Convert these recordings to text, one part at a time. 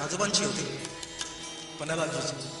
आजोबांची होती, पन्नालालजीची.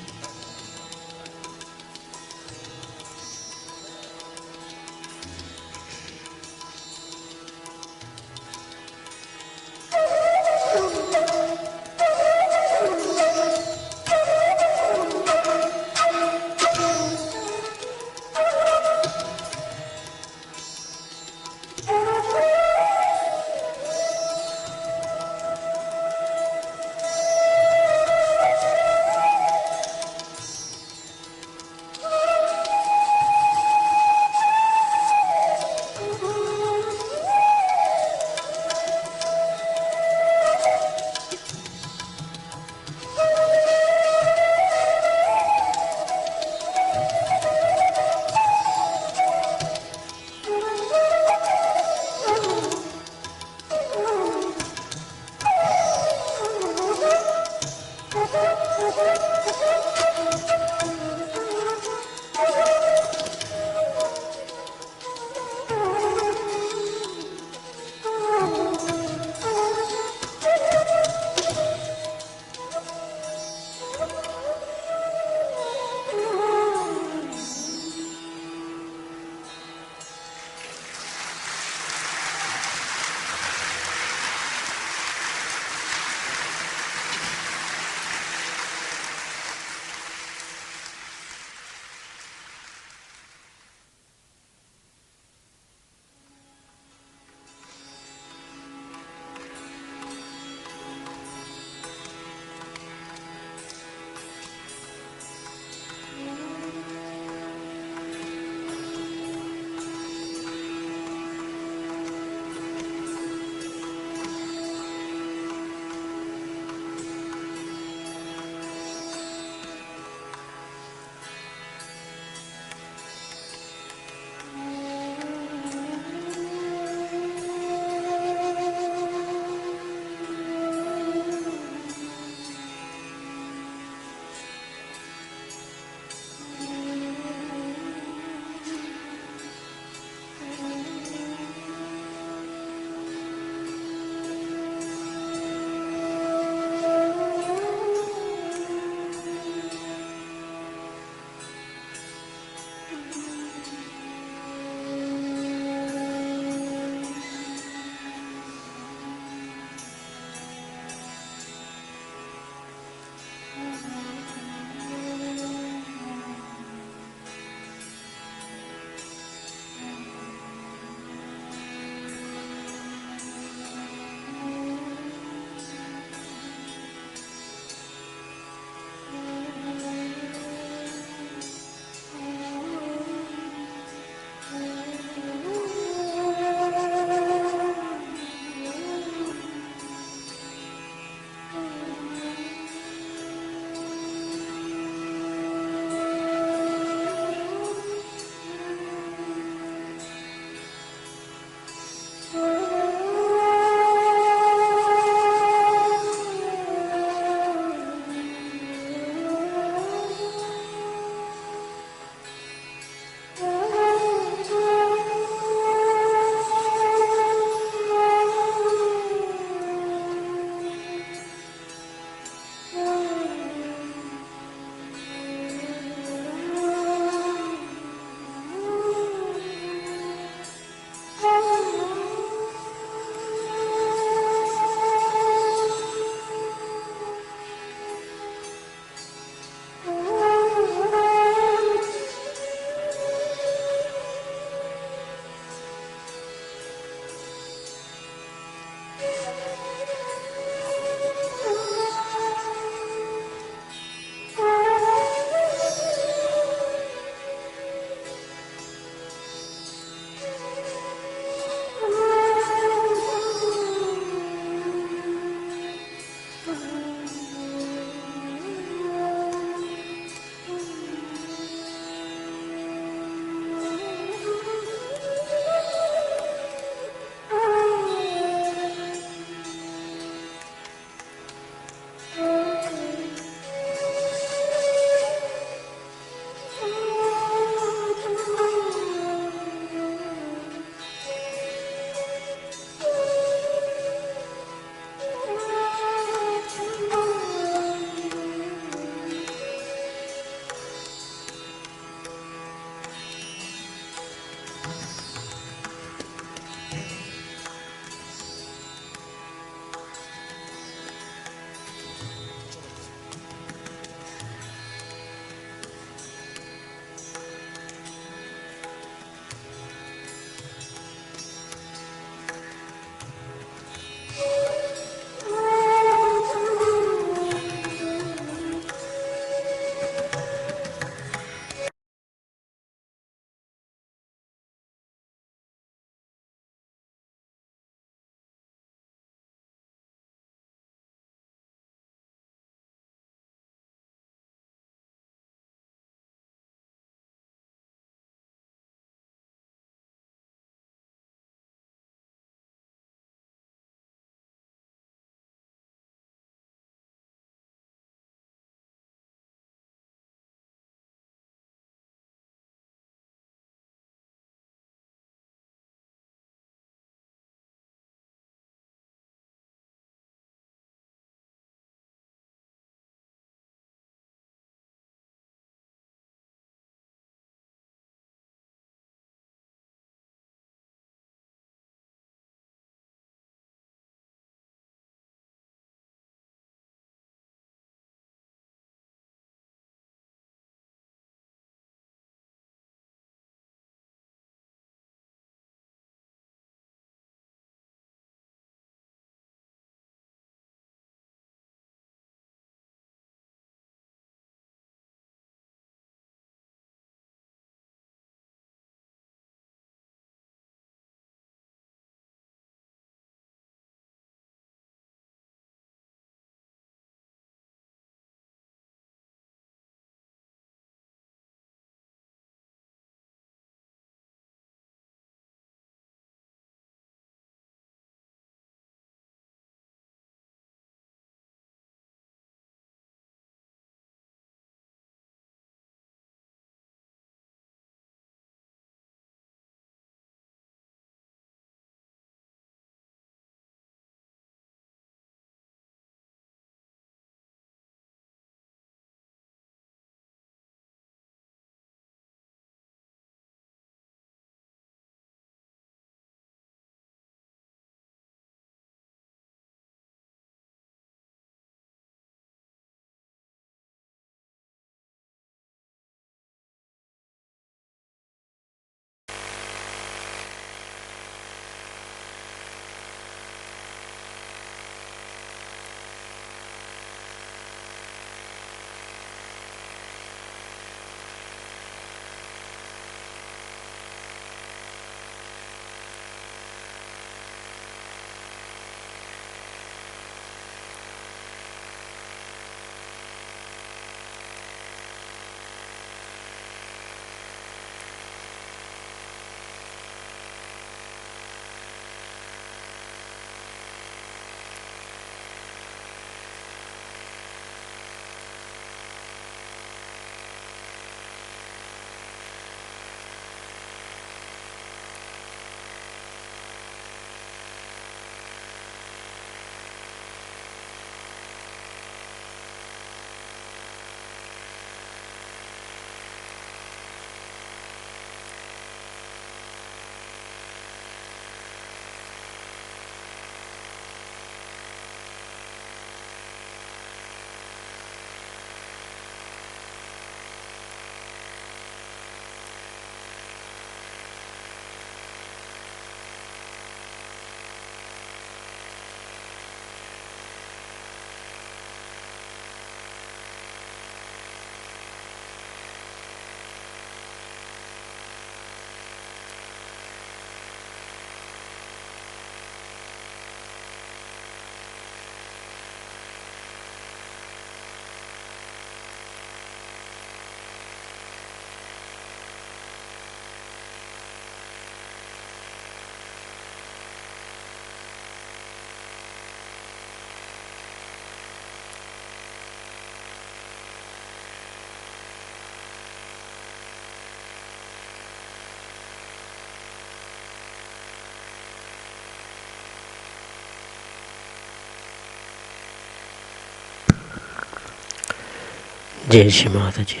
जय श्री माता जी।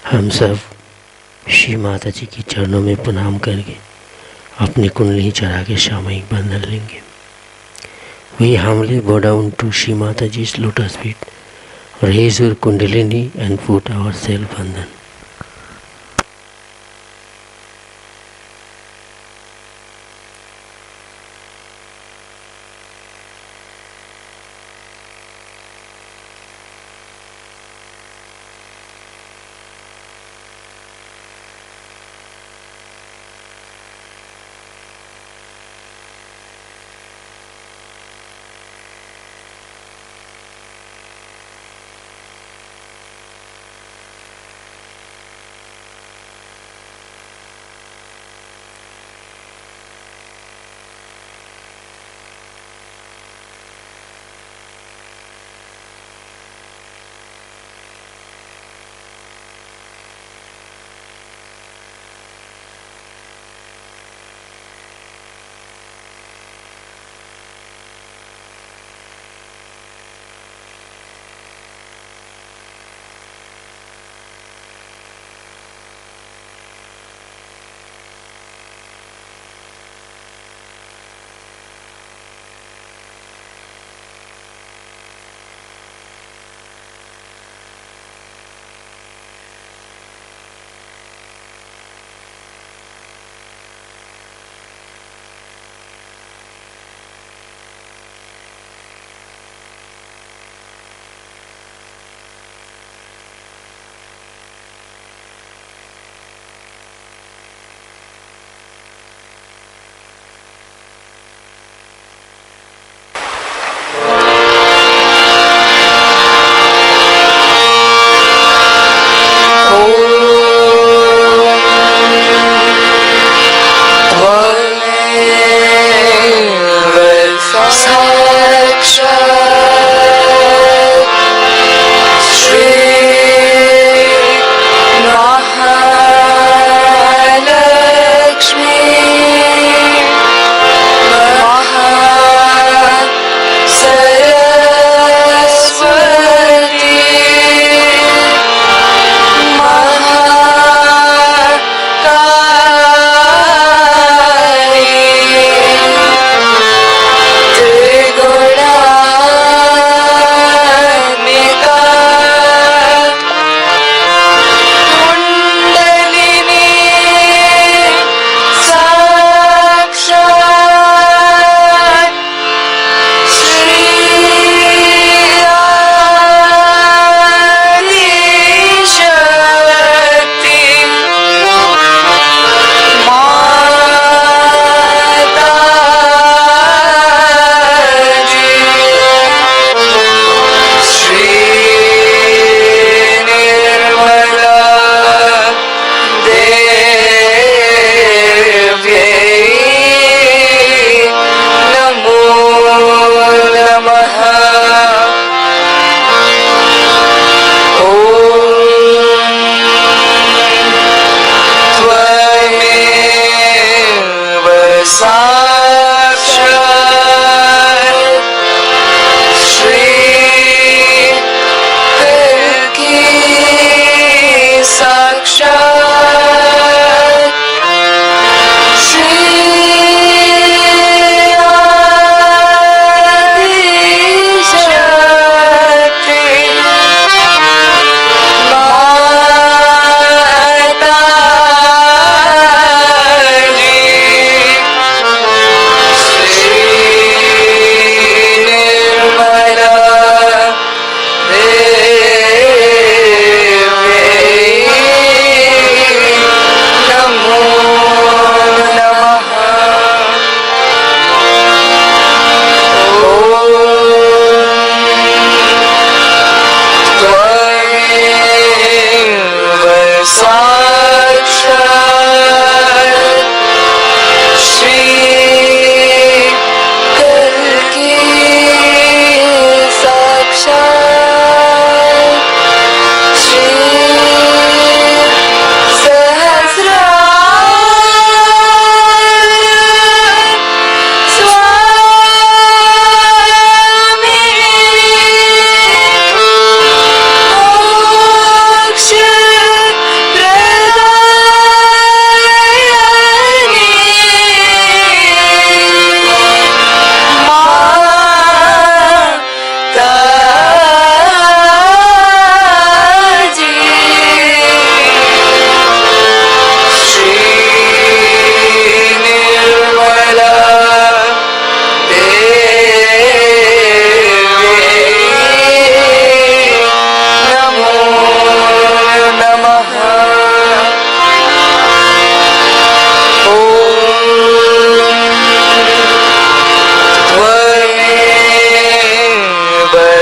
हम सब श्री माता जी की चरणों में प्रणाम करके अपनी कुंडली चढ़ा के सामूहिक बंधन लेंगे। We humbly bow down to Shri Mataji's lotus feet, raise your kundalini and put our self bandhan.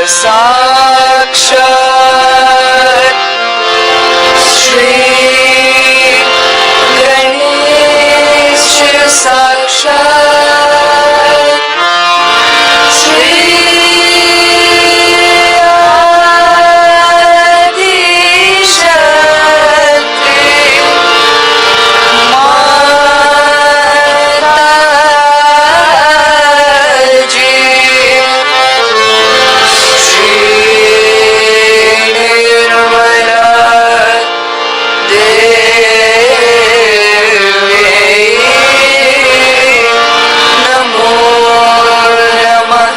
साक्षात् श्री गणेश साक्षात् श्री आदिशक्ति माताजी श्री निर्मला देवी नमो नमः।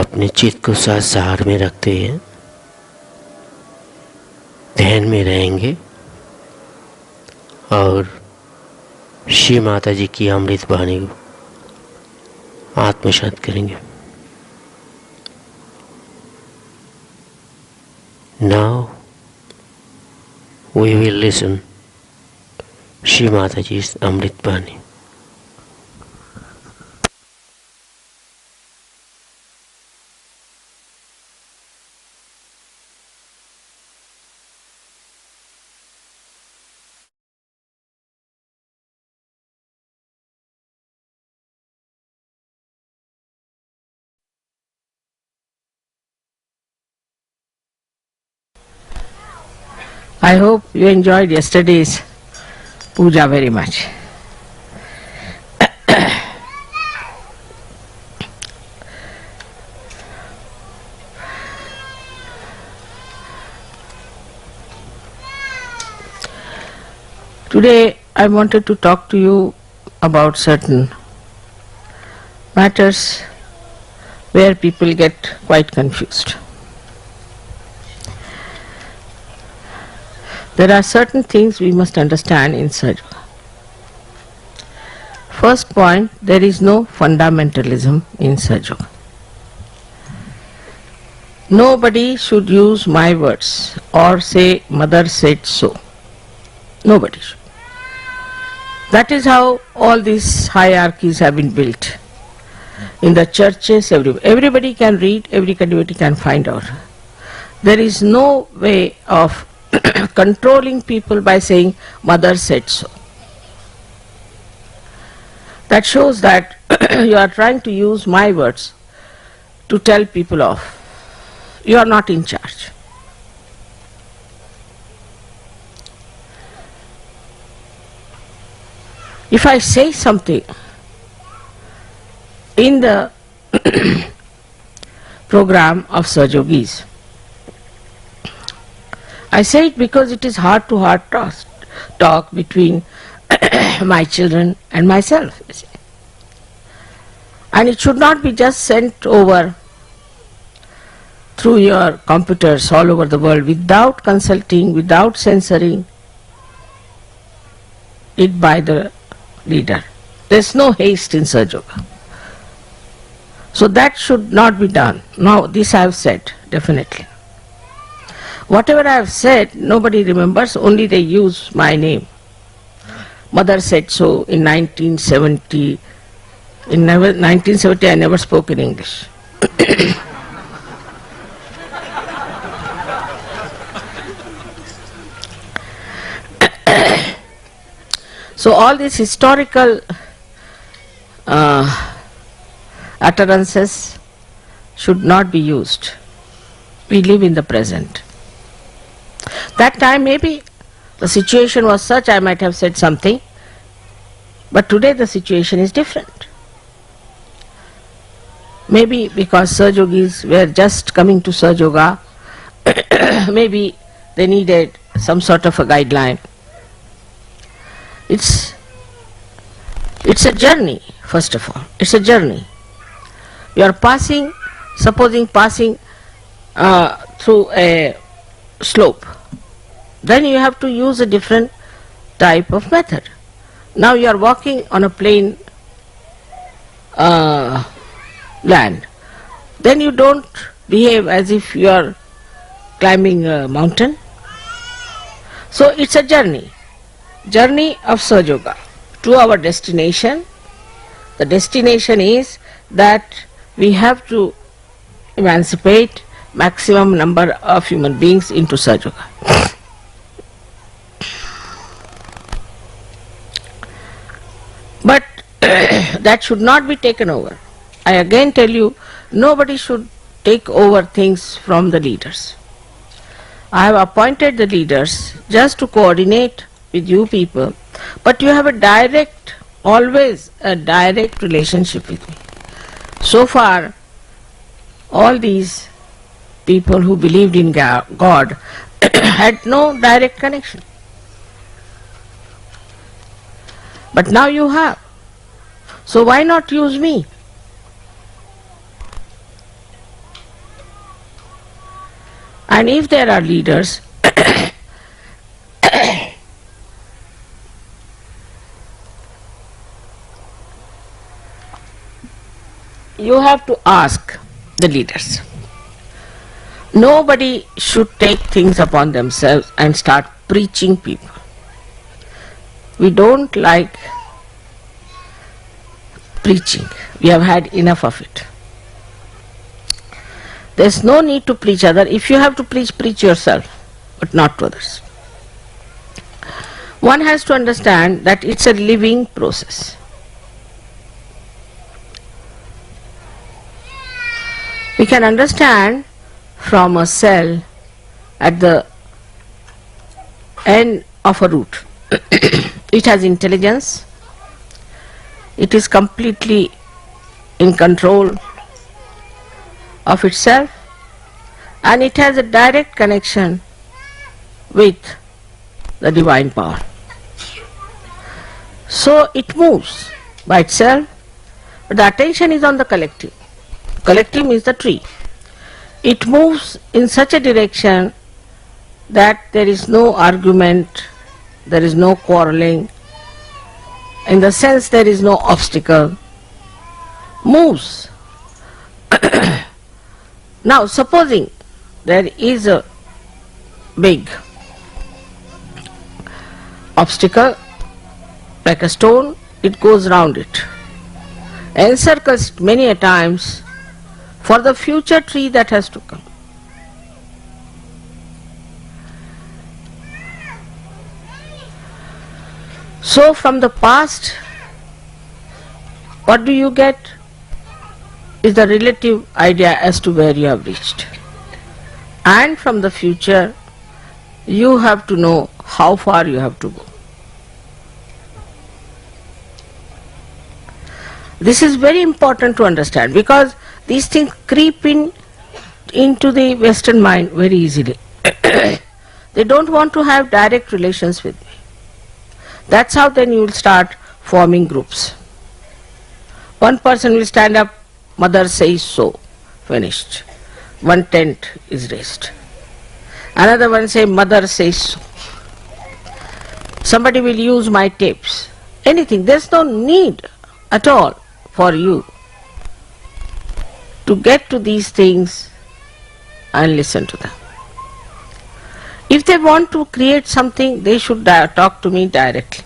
अपने चित्त को साथ सहार में रखते हैं ध्यान में रहेंगे और श्री माता जी की अमृत वाणी को आत्मसात करेंगे। Now we will listen Shri Mataji's Amrit Bani. I hope you enjoyed yesterday's puja very much. Today I wanted to talk to you about certain matters where people get quite confused. There are certain things we must understand in Sahaja. First point, there is no fundamentalism in Sahaja. Nobody should use my words or say mother said so. Nobody should. That is how all these hierarchies have been built. In the churches, everybody can read, everybody can find out. There is no way of controlling people by saying mother said so. That shows that you are trying to use my words to tell people off. You are not in charge. If I say something in the program of Sahajogis, I say it because it is heart-to-heart talk between my children and myself. And it should not be just sent over through your computers all over the world without consulting, without censoring it by the leader. There is no haste in Sahaja. So that should not be done. Now this I have said, definitely. Whatever I have said, nobody remembers, only they use my name. Mother said so in 1970. In 1970 I never spoke in English. So all these historical utterances should not be used. We live in the present. That time maybe the situation was such I might have said something, but today the situation is different. Maybe because Sahajogis were just coming to Sahajoga maybe they needed some sort of a guideline. It's a journey, first of all. It's a journey. You are passing, supposing passing through a slope. Then you have to use a different type of method. Now you are walking on a plain land. Then you don't behave as if you are climbing a mountain. So it's a journey of Sahaja Yoga to our destination. The destination is that we have to emancipate maximum number of human beings into Sahaja Yoga. But that should not be taken over. I again tell you, nobody should take over things from the leaders. I have appointed the leaders just to coordinate with you people, but you have always a direct relationship with me. So far, all these people who believed in God had no direct connection. But now you have. So why not use me? And if there are leaders you have to ask the leaders. Nobody should take things upon themselves and start preaching people. We don't like preaching. We have had enough of it. There's no need to preach others. If you have to preach, preach yourself, but not to others. One has to understand that it's a living process. We can understand from a cell at the end of a root. It has intelligence. It is completely in control of itself, and it has a direct connection with the divine power. So it moves by itself, but the attention is on the collective. Collective means the tree. It moves in such a direction that there is no argument, there is no quarreling, in the sense there is no obstacle. Moves. Now supposing there is a big obstacle like a stone, it goes round it, encircles it many a times for the future tree that has to come. So from the past, what do you get is the relative idea as to where you have reached. And from the future, you have to know how far you have to go. This is very important to understand, because these things creep into the Western mind very easily. They don't want to have direct relations with me. That's how then you will start forming groups. One person will stand up, mother says so, finished. One tent is raised. Another one say, mother says so. Somebody will use my tapes. Anything. There's no need at all for you to get to these things and listen to them. If they want to create something, they should talk to me directly,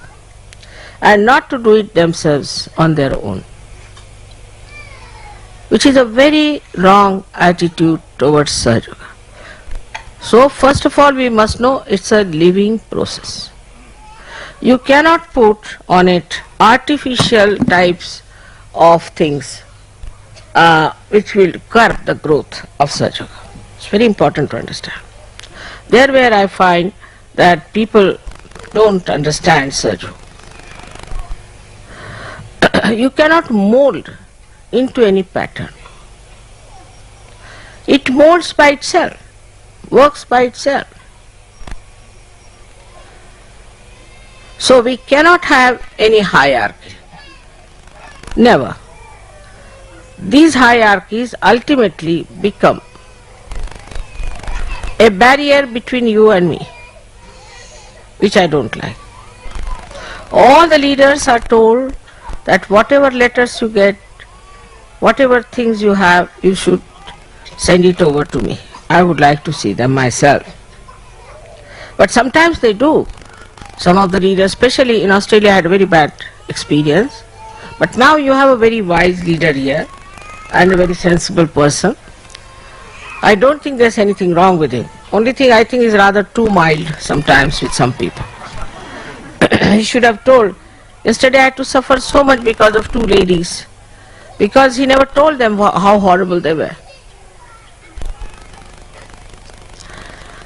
and not to do it themselves on their own, which is a very wrong attitude towards Sahaja Yoga. So first of all, we must know it's a living process. You cannot put on it artificial types of things which will curb the growth of Sahaja Yoga. It's very important to understand. There where I find that people don't understand Sahaja Yoga. You cannot mold into any pattern. It molds by itself. works by itself. So we cannot have any hierarchy. Never. These hierarchies ultimately become a barrier between you and me, which I don't like. All the leaders are told that whatever letters you get, whatever things you have, you should send it over to me. I would like to see them myself. But sometimes they do. Some of the leaders, especially in Australia, had a very bad experience. But now you have a very wise leader here and a very sensible person. I don't think there's anything wrong with him. Only thing I think is rather too mild sometimes with some people. He should have told, yesterday I had to suffer so much because of two ladies, because he never told them how horrible they were.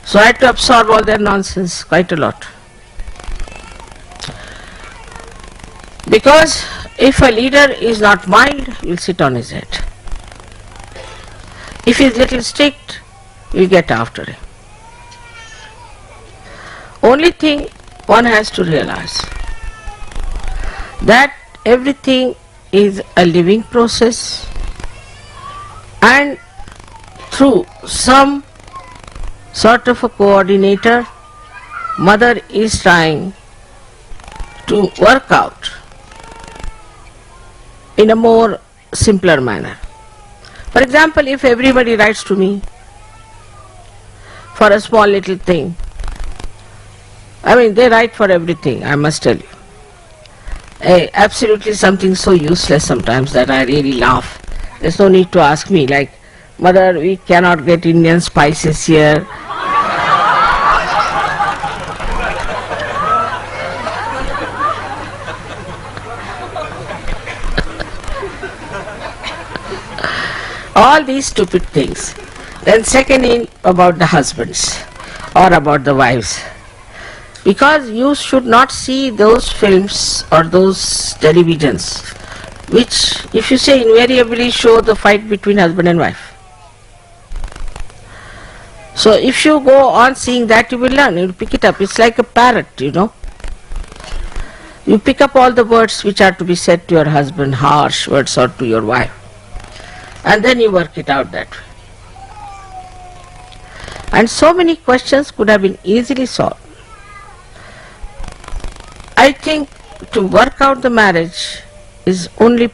So I had to absorb all their nonsense, quite a lot. Because if a leader is not mild, he will sit on his head. If he is little strict, you will get after him. Only thing one has to realize, that everything is a living process, and through some sort of a coordinator, mother is trying to work out in a more simpler manner. For example, if everybody writes to me for a small little thing, I mean, they write for everything, I must tell you. Absolutely something so useless sometimes that I really laugh. There's no need to ask me, like, mother, we cannot get Indian spices here. All these stupid things. Then second in about the husbands or about the wives. Because you should not see those films or those televisions which, if you say, invariably show the fight between husband and wife. So if you go on seeing that, you will learn, you will pick it up. It's like a parrot, you know. You pick up all the words which are to be said to your husband, harsh words, or to your wife. And then you work it out that way. And so many questions could have been easily solved. I think to work out the marriage is only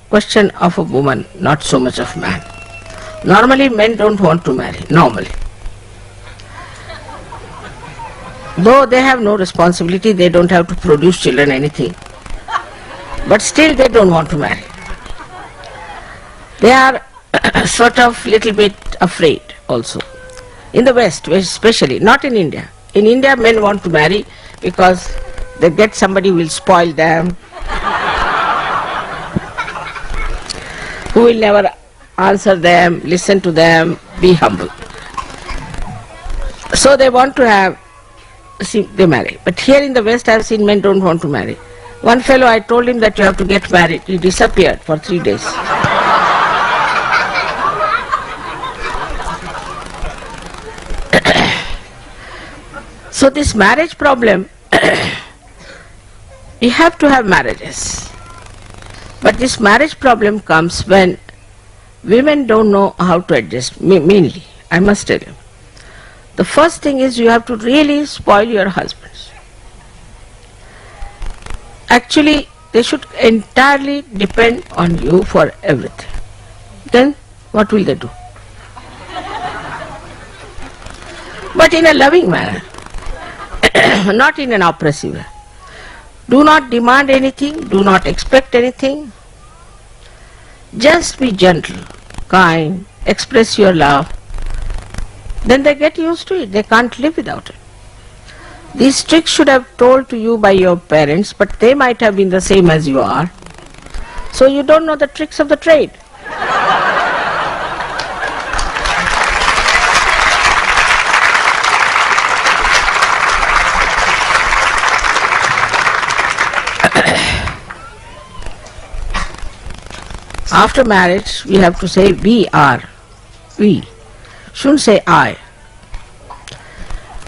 question of a woman, not so much of man. Normally men don't want to marry, normally. Though they have no responsibility, they don't have to produce children, anything. But still they don't want to marry. They are sort of little bit afraid also. In the West especially, not in India. In India men want to marry because they get somebody who will spoil them, who will never answer them, listen to them, be humble. So they want to have, see, they marry. But here in the West I have seen men don't want to marry. One fellow, I told him that you have to get married. He disappeared for 3 days. So this marriage problem, you have to have marriages. But this marriage problem comes when women don't know how to adjust, mainly, I must tell you. The first thing is you have to really spoil your husbands. Actually, they should entirely depend on you for everything. Then what will they do? But in a loving manner, not in an oppressive way. Do not demand anything, do not expect anything. Just be gentle, kind, express your love. Then they get used to it, they can't live without it. These tricks should have told to you by your parents, but they might have been the same as you are. So you don't know the tricks of the trade. After marriage, we have to say we are, we. Shouldn't say I.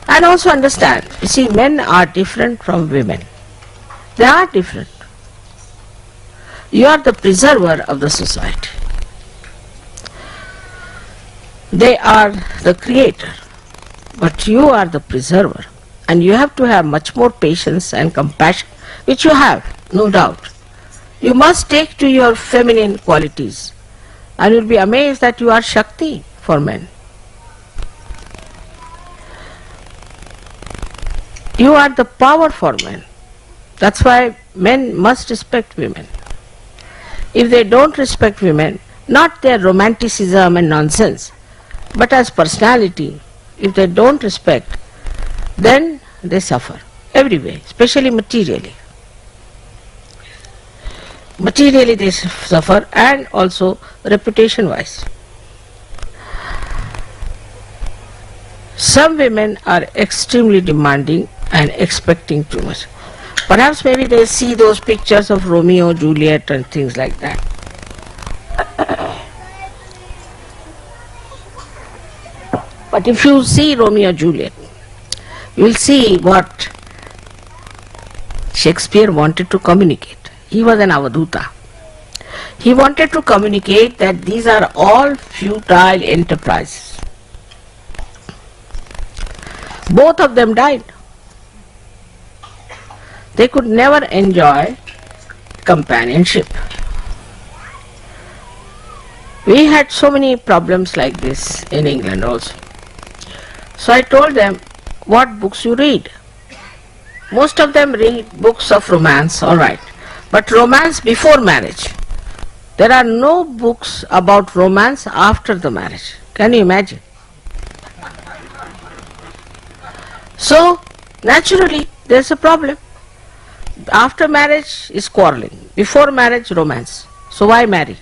And also understand, you see, men are different from women. They are different. You are the preserver of the society. They are the creator, but you are the preserver. And you have to have much more patience and compassion, which you have, no doubt. You must take to your feminine qualities, and you'll be amazed that you are Shakti for men. You are the power for men. That's why men must respect women. If they don't respect women, not their romanticism and nonsense, but as personality, if they don't respect, then they suffer every way, especially materially. Materially they suffer, and also reputation wise. Some women are extremely demanding and expecting too much. Perhaps maybe they see those pictures of Romeo, Juliet and things like that. But if you see Romeo and Juliet, you will see what Shakespeare wanted to communicate. He was an Avaduta. He wanted to communicate that these are all futile enterprises. Both of them died. They could never enjoy companionship. We had so many problems like this in England also. So I told them, what books you read? Most of them read books of romance, all right. But romance before marriage. There are no books about romance after the marriage. Can you imagine? So, naturally, there's a problem. After marriage is quarreling. Before marriage, romance. So why marry?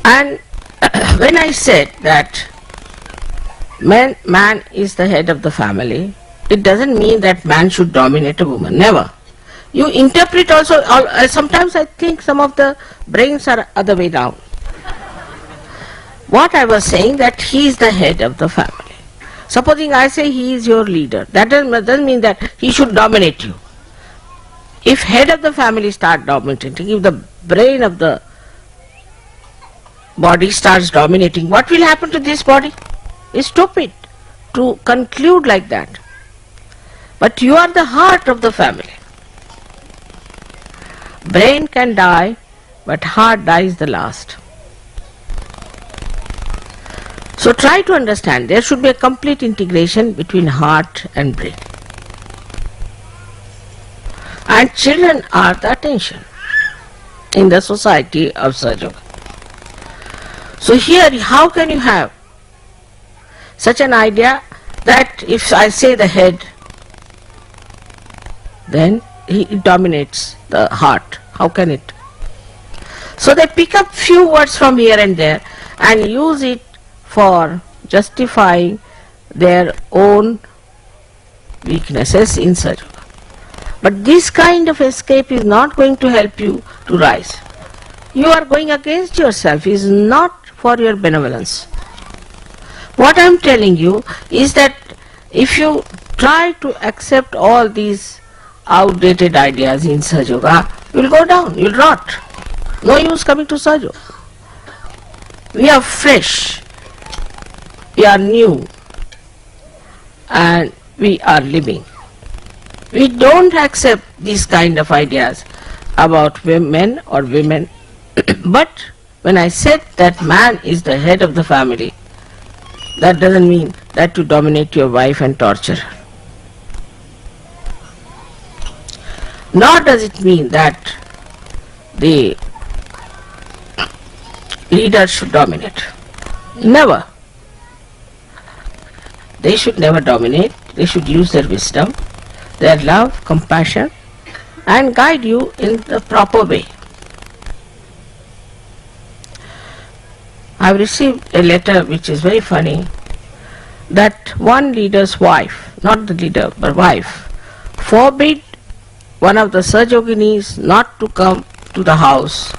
And when I said that man is the head of the family, it doesn't mean that man should dominate a woman. Never. You interpret also, sometimes I think some of the brains are other way down. What I was saying, that he is the head of the family. Supposing I say he is your leader, that doesn't mean that he should dominate you. If head of the family start dominating, if the brain of the body starts dominating, what will happen to this body? It's stupid to conclude like that. But you are the heart of the family. Brain can die, but heart dies the last. So try to understand, there should be a complete integration between heart and brain. And children are the attention in the society of Sahaja. So here, how can you have such an idea that if I say the head, then he dominates the heart? How can it? So they pick up few words from here and there and use it for justifying their own weaknesses in Sahaja. But this kind of escape is not going to help you to rise. You are going against yourself, it is not for your benevolence. What I am telling you is that if you try to accept all these outdated ideas in Sahaja, you will go down, you will rot. No use coming to Sahaja. We are fresh, we are new, and we are living. We don't accept these kind of ideas about men or women. But when I said that man is the head of the family, that doesn't mean that to dominate your wife and torture her. Nor does it mean that the leader should dominate. Never. They should never dominate. They should use their wisdom, their love, compassion, and guide you in the proper way. I have received a letter which is very funny, that one leader's wife, not the leader but wife, forbid one of the Sahajoginis not to come to the house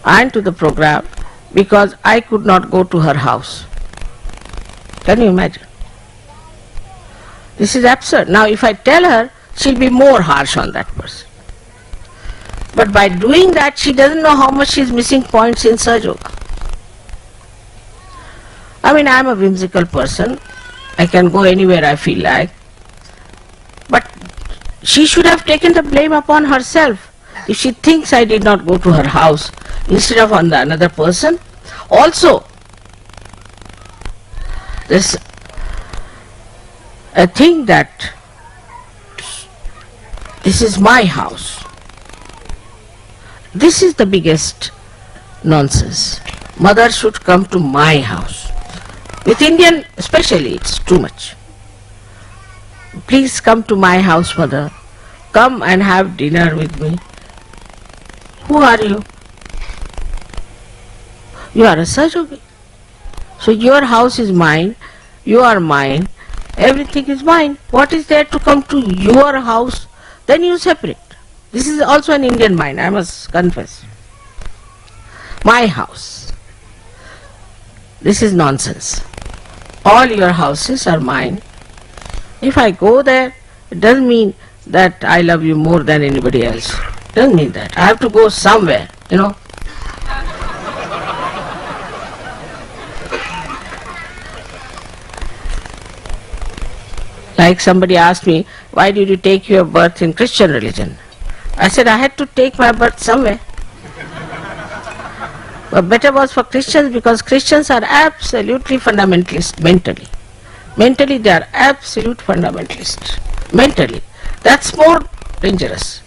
and to the program because I could not go to her house. Can you imagine? This is absurd. Now if I tell her, she'll be more harsh on that person. But by doing that, she doesn't know how much she's missing points in Sahaja Yoga. I mean, I'm a whimsical person. I can go anywhere I feel like. But she should have taken the blame upon herself if she thinks I did not go to her house instead of on the another person. Also, there's a thing that this is my house. This is the biggest nonsense. Mother should come to my house. With Indian especially, it's too much. Please come to my house, mother. Come and have dinner with me. Who are you? You are a Sahaja. So your house is mine, you are mine, everything is mine. What is there to come to your house? Then you separate. This is also an Indian mind, I must confess. My house. This is nonsense. All your houses are mine. If I go there, it doesn't mean that I love you more than anybody else. It doesn't mean that. I have to go somewhere, you know. Like somebody asked me, why did you take your birth in Christian religion? I said, I had to take my birth somewhere. But better was for Christians because Christians are absolutely fundamentalist mentally. Mentally they are absolute fundamentalists. Mentally. That's more dangerous.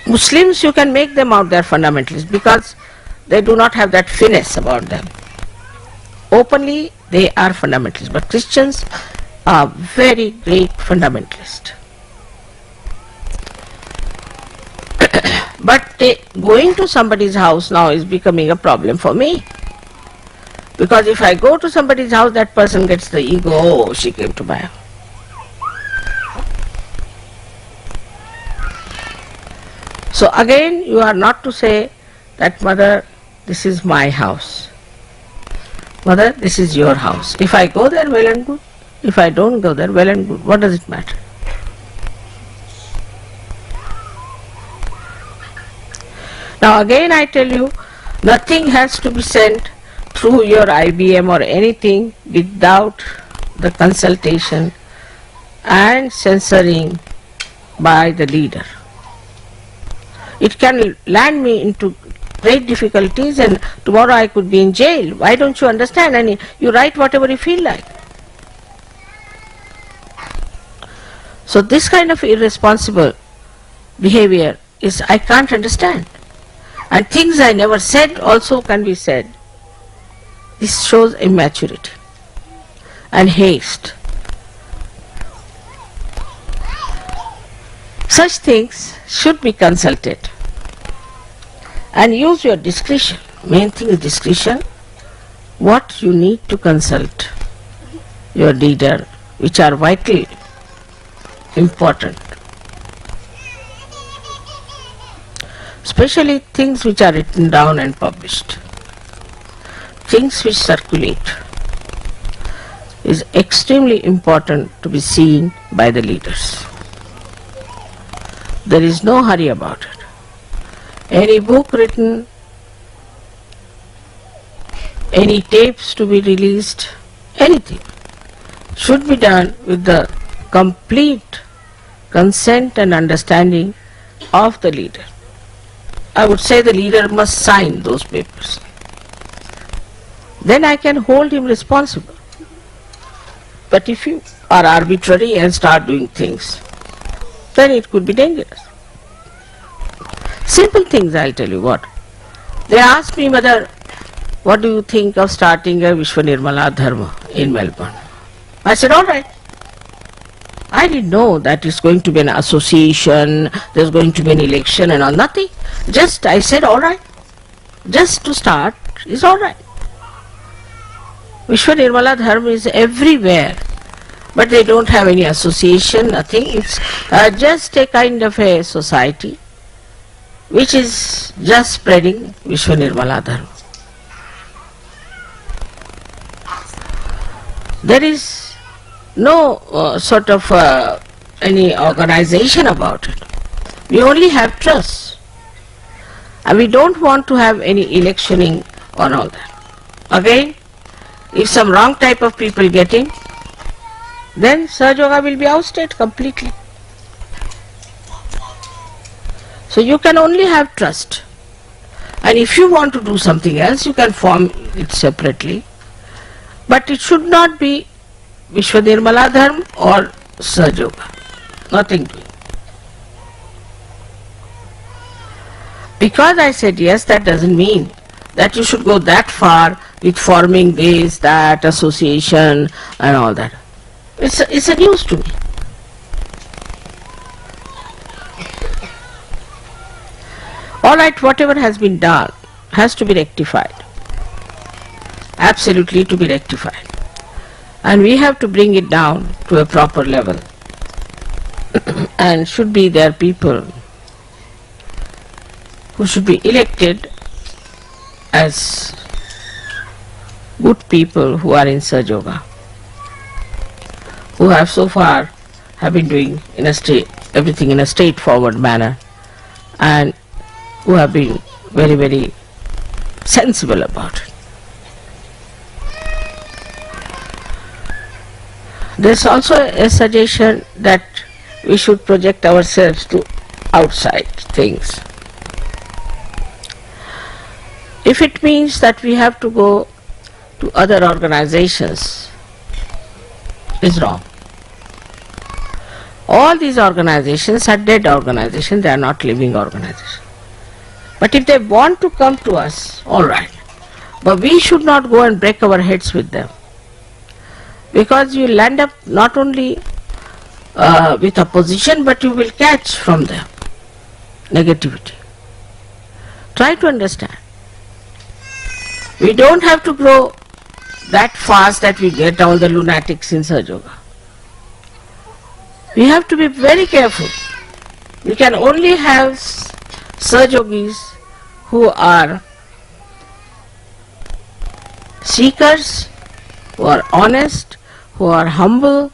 Muslims, you can make them out they are fundamentalists because they do not have that finesse about them. Openly they are fundamentalists. But Christians are very great fundamentalists. But going to somebody's house now is becoming a problem for me. Because if I go to somebody's house, that person gets the ego, oh, she came to my house. So again, you are not to say that, mother, this is my house. Mother, this is your house. If I go there, well and good. If I don't go there, well and good. What does it matter? Now again I tell you, nothing has to be sent through your IBM or anything without the consultation and censoring by the leader. It can land me into great difficulties and tomorrow I could be in jail. Why don't you understand? And you write whatever you feel like. So this kind of irresponsible behavior is, I can't understand. And things I never said also can be said. This shows immaturity and haste. Such things should be consulted and use your discretion. Main thing is discretion. What you need to consult your leader, which are vitally important. Especially things which are written down and published. Things which circulate is extremely important to be seen by the leaders. There is no hurry about it. Any book written, any tapes to be released, anything should be done with the complete consent and understanding of the leader. I would say the leader must sign those papers. Then I can hold him responsible. But if you are arbitrary and start doing things, then it could be dangerous. Simple things, I'll tell you what. They asked me, mother, what do you think of starting a Vishwa Nirmala Dharma in Melbourne? I said, all right. I didn't know that it's going to be an association, there's going to be an election and all, nothing. Just, I said, all right. Just to start is all right. Vishwa Nirmala Dharma is everywhere, but they don't have any association, nothing. It's just a kind of a society which is just spreading Vishwa Nirmala Dharma. There is no sort of any organization about it. We only have trust. And we don't want to have any electioning on all that. Again, if some wrong type of people get in, then Sahaja Yoga will be ousted completely. So you can only have trust. And if you want to do something else, you can form it separately. But it should not be Vishwa Nirmala Dharma or Sahaja Yoga. Nothing to it. Because I said yes, that doesn't mean that you should go that far with forming this, that, association and all that. It's a news to me. Alright, whatever has been done has to be rectified. Absolutely to be rectified. And we have to bring it down to a proper level. And should be there people who should be elected as good people who are in Sahaja Yoga, who have so far have been doing everything in a straightforward manner, and who have been very, very sensible about it. There's also a suggestion that we should project ourselves to outside things. If it means that we have to go to other organizations, is wrong. All these organizations are dead organizations, they are not living organizations. But if they want to come to us, alright. But we should not go and break our heads with them. Because you will end up not only with opposition, but you will catch from them negativity. Try to understand. We don't have to grow that fast that we get all the lunatics in Sahaja Yoga. We have to be very careful. We can only have Sahaja Yogis who are seekers, who are honest, who are humble,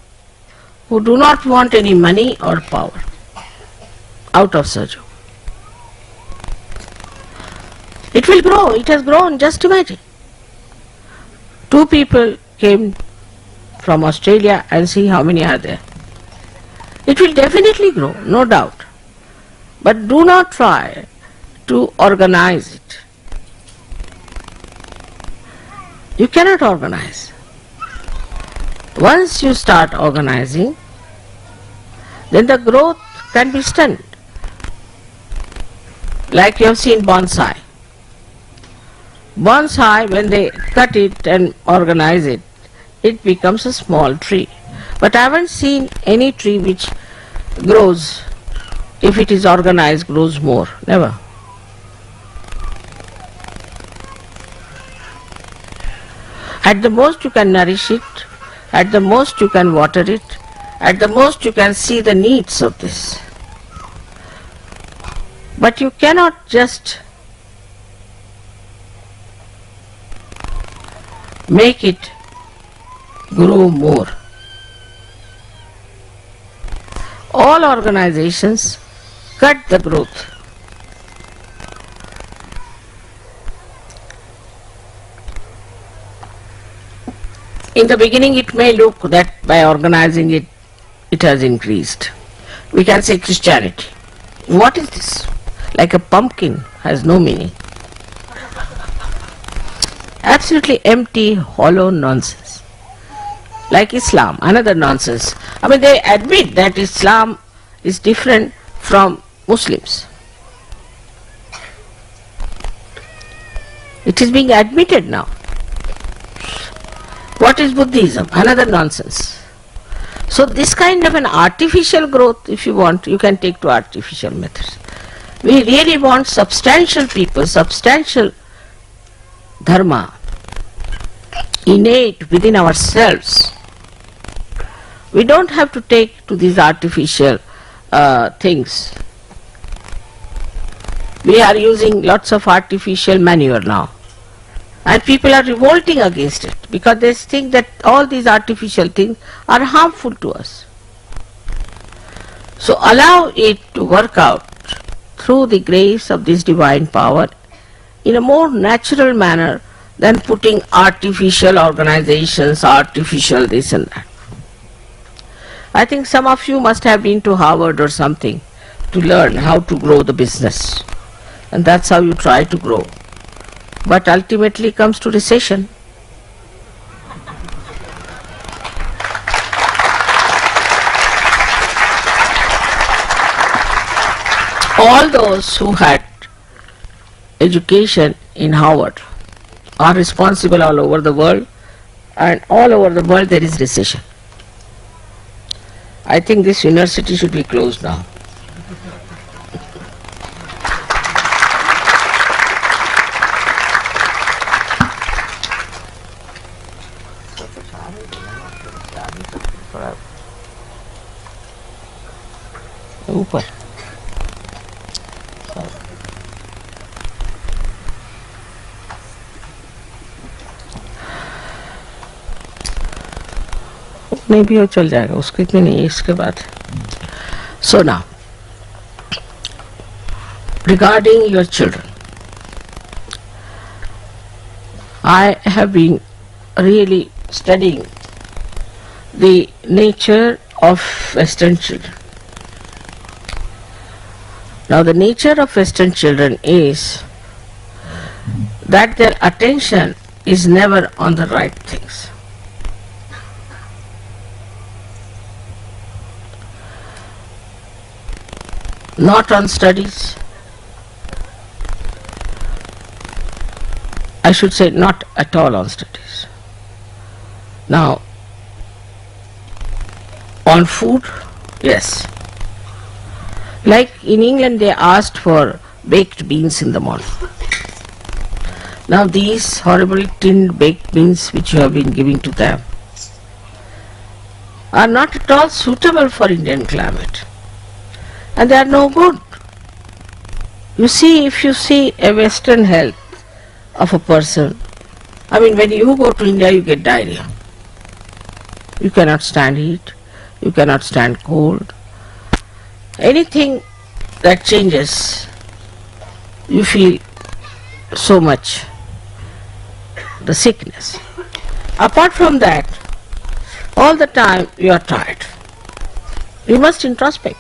who do not want any money or power out of Sahaja Yoga. It will grow, it has grown, just imagine. 2 people came from Australia and see how many are there. It will definitely grow, no doubt. But do not try to organize it. You cannot organize. Once you start organizing, then the growth can be stunted. Like you have seen bonsai. Bonsai, when they cut it and organize it, it becomes a small tree. But I haven't seen any tree which grows, if it is organized, grows more. Never. At the most you can nourish it, at the most you can water it, at the most you can see the needs of this. But you cannot just make it grow more. All organizations cut the growth. In the beginning it may look that by organizing it, it has increased. We can say Christianity. What is this? Like a pumpkin, has no meaning. Absolutely empty, hollow nonsense. Like Islam, another nonsense. I mean, they admit that Islam is different from Muslims. It is being admitted now. What is Buddhism? Another nonsense. So this kind of an artificial growth, if you want, you can take to artificial methods. We really want substantial people, substantial dharma, innate within ourselves. We don't have to take to these artificial things. We are using lots of artificial manure now. And people are revolting against it because they think that all these artificial things are harmful to us. So allow it to work out through the grace of this divine power in a more natural manner than putting artificial organizations, artificial this and that. I think some of you must have been to Harvard or something to learn how to grow the business. And that's how you try to grow. But ultimately comes to recession. All those who had education in Harvard are responsible all over the world, and all over the world there is recession. I think this university should be closed now. ऊपर नहीं भी हो चल जाएगा, उसको इतनी नहीं है इसके बाद. So now, regarding your children, I have been really studying the nature of Western children. Now the nature of Western children is that their attention is never on the right things. Not on studies. I should say not at all on studies. Now, on food, yes. Like in England they asked for baked beans in the morning. Now these horrible tinned baked beans which you have been giving to them are not at all suitable for Indian climate. And they are no good. You see, if you see a Western health of a person, I mean when you go to India you get diarrhea. You cannot stand heat, you cannot stand cold. Anything that changes, you feel so much the sickness. Apart from that, all the time you are tired. You must introspect.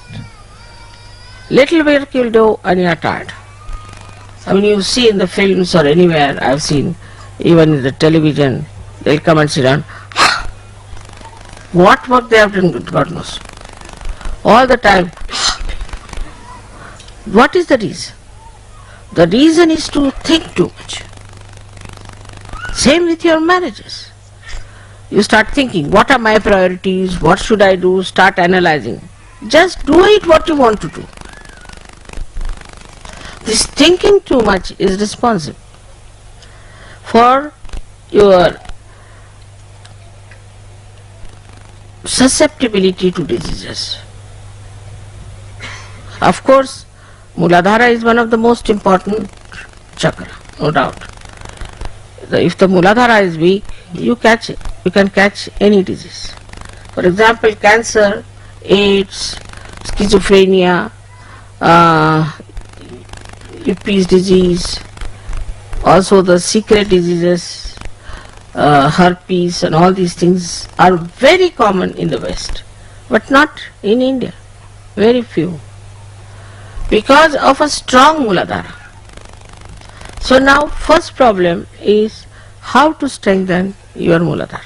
Little work you will do and you are tired. I mean you see in the films or anywhere, I have seen even in the television, they will come and sit down. What work they have done, God knows. All the time. What is the reason? The reason is to think too much. Same with your marriages. You start thinking, what are my priorities, what should I do, start analyzing. Just do it what you want to do. This thinking too much is responsible for your susceptibility to diseases. Of course, Muladhara is one of the most important chakra, no doubt. If the Muladhara is weak, you catch it. You can catch any disease. For example, cancer, AIDS, schizophrenia, Ifsc disease, also the secret diseases, herpes and all these things are very common in the West, but not in India, very few, because of a strong Muladhara. So now first problem is how to strengthen your Muladhara.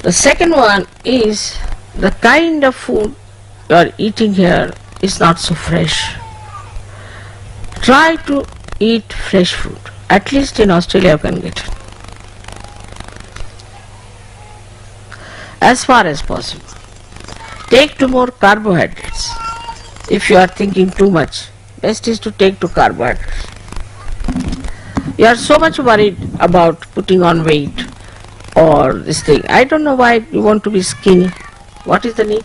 The second one is the kind of food you are eating here is not so fresh. Try to eat fresh food. At least in Australia you can get it. As far as possible. Take to more carbohydrates. If you are thinking too much, best is to take to carbohydrates. You are so much worried about putting on weight or this thing. I don't know why you want to be skinny. What is the need?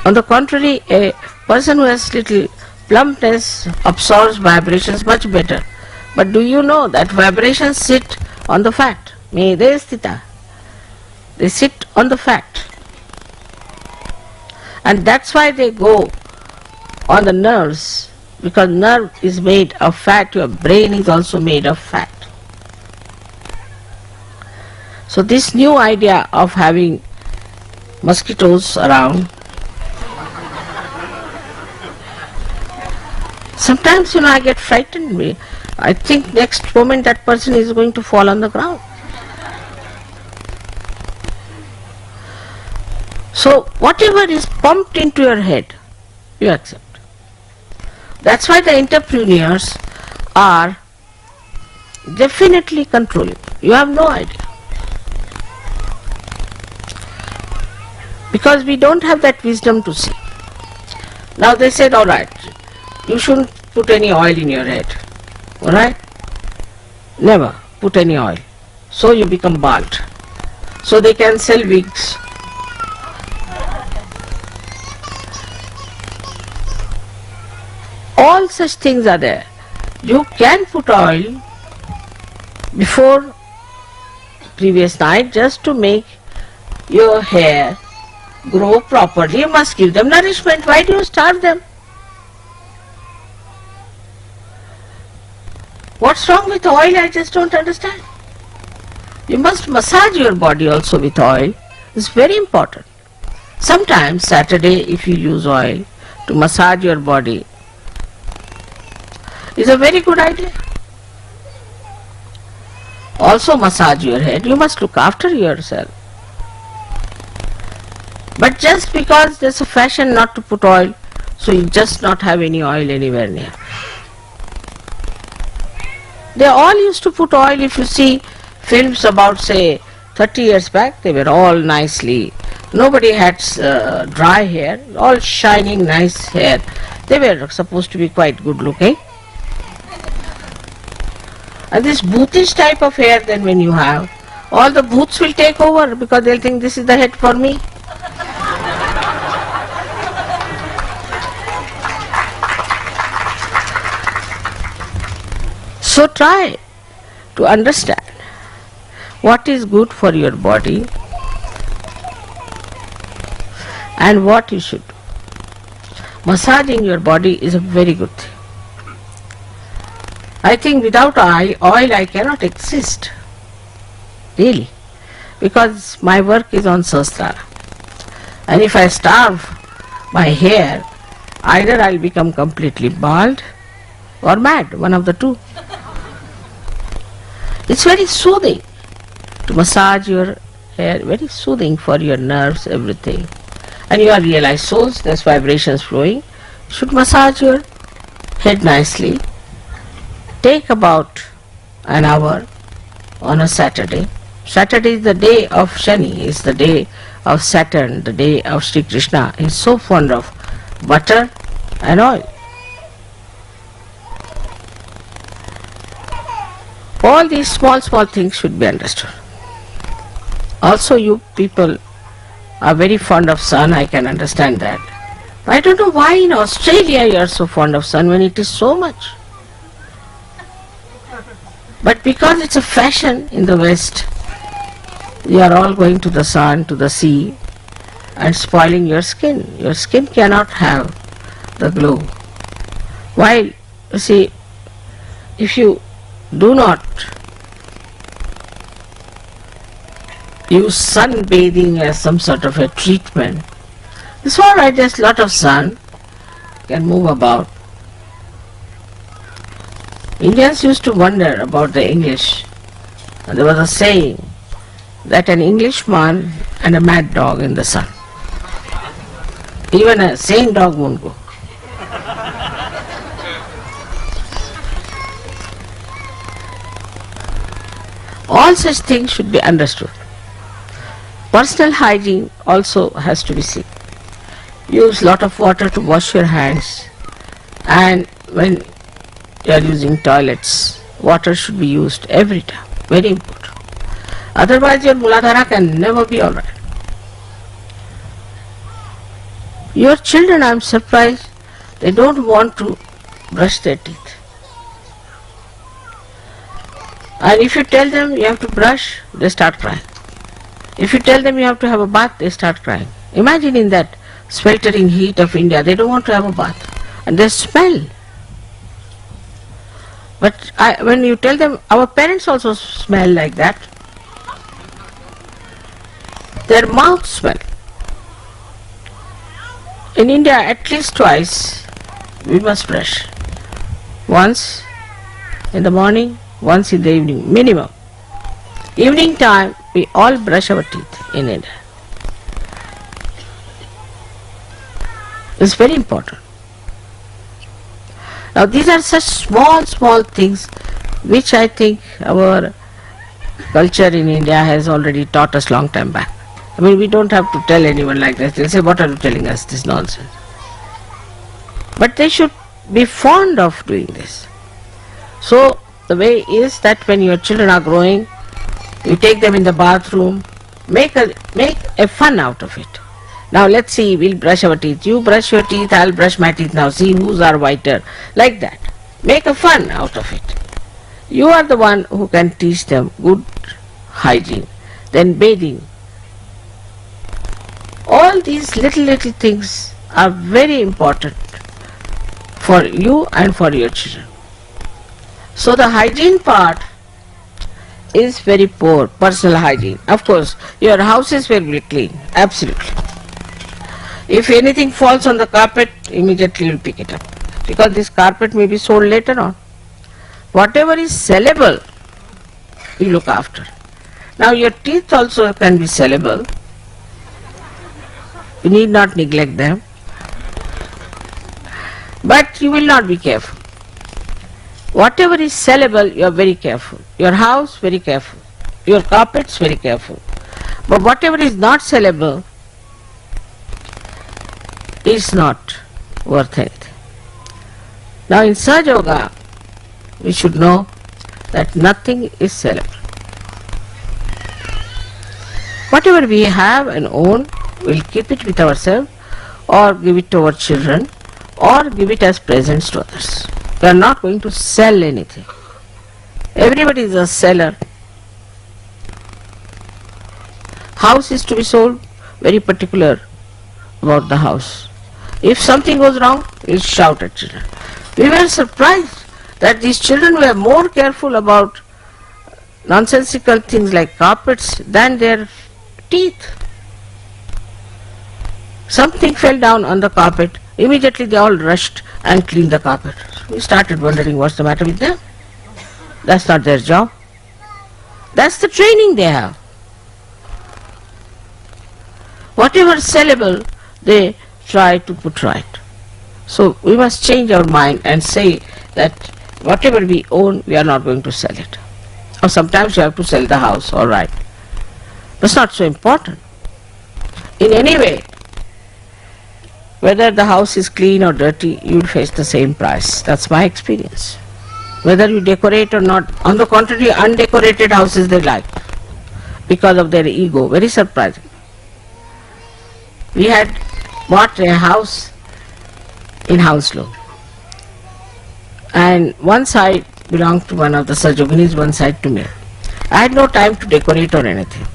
On the contrary, a person who has little plumpness absorbs vibrations much better. But do you know that vibrations sit on the fat? Mede sthita. They sit on the fat. And that's why they go on the nerves, because nerve is made of fat, your brain is also made of fat. So this new idea of having mosquitoes around, sometimes I get frightened. I think next moment that person is going to fall on the ground. So whatever is pumped into your head, you accept. That's why the entrepreneurs are definitely controlling. You have no idea. Because we don't have that wisdom to see. Now they said, alright, you shouldn't put any oil in your head. Alright? Never put any oil. So you become bald. So they can sell wigs. All such things are there. You can put oil before previous night just to make your hair grow properly. You must give them nourishment. Why do you starve them? What's wrong with oil? I just don't understand. You must massage your body also with oil. It's very important. Sometimes Saturday, if you use oil to massage your body, is a very good idea. Also massage your head. You must look after yourself. But just because there's a fashion not to put oil, so you just not have any oil anywhere near. They all used to put oil. If you see films about say 30 years back, they were all nicely, nobody had dry hair, all shining nice hair. They were supposed to be quite good looking. And this bhoothish type of hair, then when you have, all the bhoots will take over because they'll think this is the head for me. So try to understand what is good for your body and what you should do. Massaging your body is a very good thing. I think without oil I cannot exist, really, because my work is on Sahasrara. And if I starve my hair, either I'll become completely bald or mad, one of the two. It's very soothing to massage your hair, very soothing for your nerves, everything. And you are realized souls, there's vibrations flowing. You should massage your head nicely. Take about an hour on a Saturday. Saturday is the day of Shani, is the day of Saturn, the day of Shri Krishna. He is so fond of butter and oil. All these small things should be understood. Also you people are very fond of sun, I can understand that. I don't know why in Australia you are so fond of sun when it is so much. But because it's a fashion in the West, you are all going to the sun, to the sea, and spoiling your skin. Your skin cannot have the glow. While, you see, if you do not use sunbathing as some sort of a treatment, it's alright, there's a lot of sun, you can move about. Indians used to wonder about the English. And there was a saying that an Englishman and a mad dog in the sun. Even a sane dog won't go. All such things should be understood. Personal hygiene also has to be seen. Use lot of water to wash your hands, and when you are using toilets, water should be used every time. Very important. Otherwise your Muladhara can never be alright. Your children, I am surprised, they don't want to brush their teeth. And if you tell them you have to brush, they start crying. If you tell them you have to have a bath, they start crying. Imagine in that sweltering heat of India, they don't want to have a bath. And they smell. But when you tell them, our parents also smell like that. Their mouths smell. In India, at least twice, we must brush. Once in the morning, once in the evening, minimum. Evening time, we all brush our teeth in India. It's very important. Now these are such small things which I think our culture in India has already taught us long time back. I mean, we don't have to tell anyone like this. They'll say, what are you telling us, this nonsense? But they should be fond of doing this. So the way is that when your children are growing, you take them in the bathroom, make a fun out of it. Now let's see, we'll brush our teeth. You brush your teeth, I'll brush my teeth now. See whose are whiter. Like that. Make a fun out of it. You are the one who can teach them good hygiene. Then bathing. All these little things are very important for you and for your children. So the hygiene part is very poor, personal hygiene. Of course, your house is very clean, absolutely. If anything falls on the carpet, immediately you'll pick it up, because this carpet may be sold later on. Whatever is sellable, you look after. Now your teeth also can be sellable. You need not neglect them. But you will not be careful. Whatever is sellable, you are very careful. Your house, very careful. Your carpets, very careful. But whatever is not sellable is not worth anything. Now in Sahaja Yoga, we should know that nothing is sellable. Whatever we have and own, we'll keep it with ourselves, or give it to our children, or give it as presents to others. We are not going to sell anything. Everybody is a seller. House is to be sold, very particular about the house. If something goes wrong, we'll shout at children. We were surprised that these children were more careful about nonsensical things like carpets than their teeth. Something fell down on the carpet. Immediately they all rushed and cleaned the carpet. We started wondering what's the matter with them. That's not their job. That's the training they have. Whatever is sellable, they try to put right. So we must change our mind and say that whatever we own, we are not going to sell it. Or sometimes you have to sell the house, all right. That's not so important. In any way, whether the house is clean or dirty, you will face the same price. That's my experience. Whether you decorate or not, on the contrary, undecorated houses they like because of their ego. Very surprising. We had bought a house in Hounslow, and one side belonged to one of the Sajoginis, one side to me. I had no time to decorate or anything.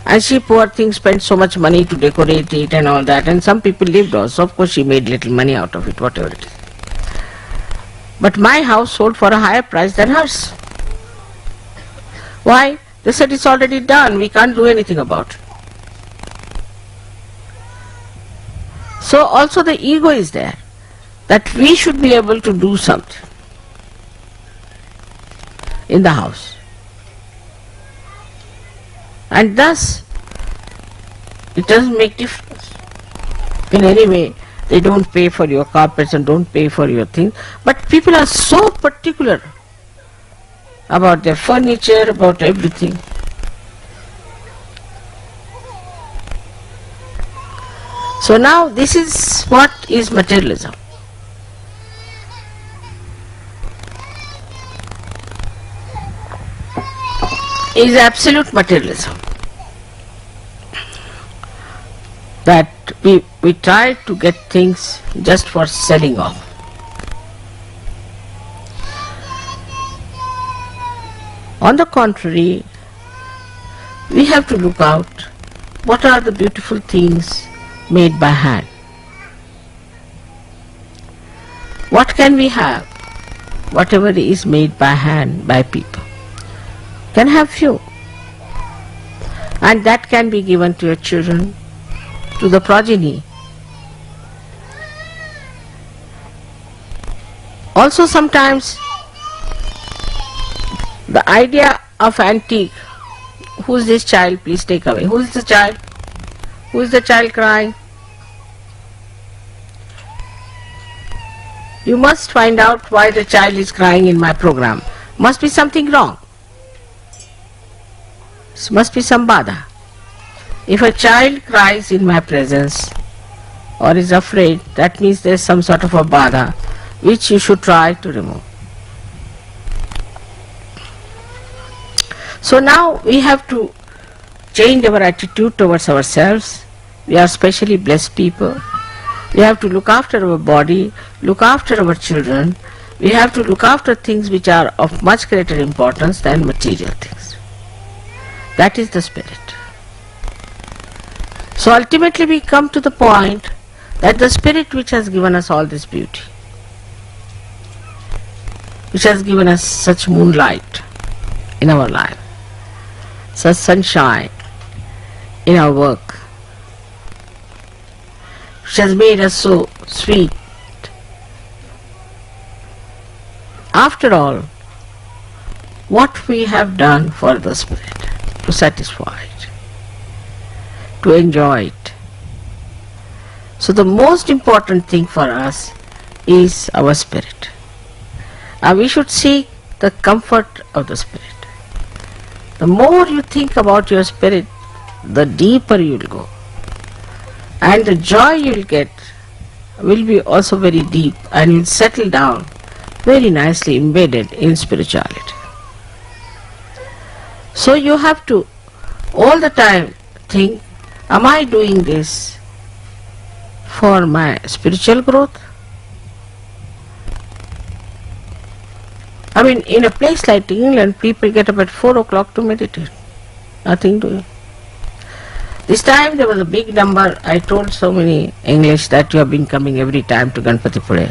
And she, poor thing, spent so much money to decorate it and all that, and some people lived also. Of course she made little money out of it, whatever it is. But my house sold for a higher price than hers. Why? They said it's already done, we can't do anything about it. So also the ego is there, that we should be able to do something in the house. And thus, it doesn't make difference. In any way, they don't pay for your carpets and don't pay for your things. But people are so particular about their furniture, about everything. So now this is what is materialism. Is absolute materialism. That we try to get things just for selling off. On the contrary, we have to look out what are the beautiful things made by hand. What can we have? Whatever is made by hand, by people. Can have few. And that can be given to your children, to the progeny. Also sometimes the idea of antique, who is this child, please take away. Who is the child? Who is the child crying? You must find out why the child is crying in my program. Must be something wrong. Must be some badha. If a child cries in my presence or is afraid, that means there is some sort of a badha which you should try to remove. So now we have to change our attitude towards ourselves. We are specially blessed people. We have to look after our body, look after our children. We have to look after things which are of much greater importance than material things. That is the spirit. So ultimately we come to the point that the spirit which has given us all this beauty, which has given us such moonlight in our life, such sunshine in our work, which has made us so sweet. After all, what we have done for the spirit, to satisfy it, to enjoy it. So the most important thing for us is our spirit. And we should seek the comfort of the spirit. The more you think about your spirit, the deeper you will go. And the joy you will get will be also very deep, and you will settle down very nicely embedded in spirituality. So you have to all the time think, am I doing this for my spiritual growth? I mean, in a place like England, people get up at 4 o'clock to meditate. Nothing doing. This time there was a big number. I told so many English that you have been coming every time to Ganpati Pule.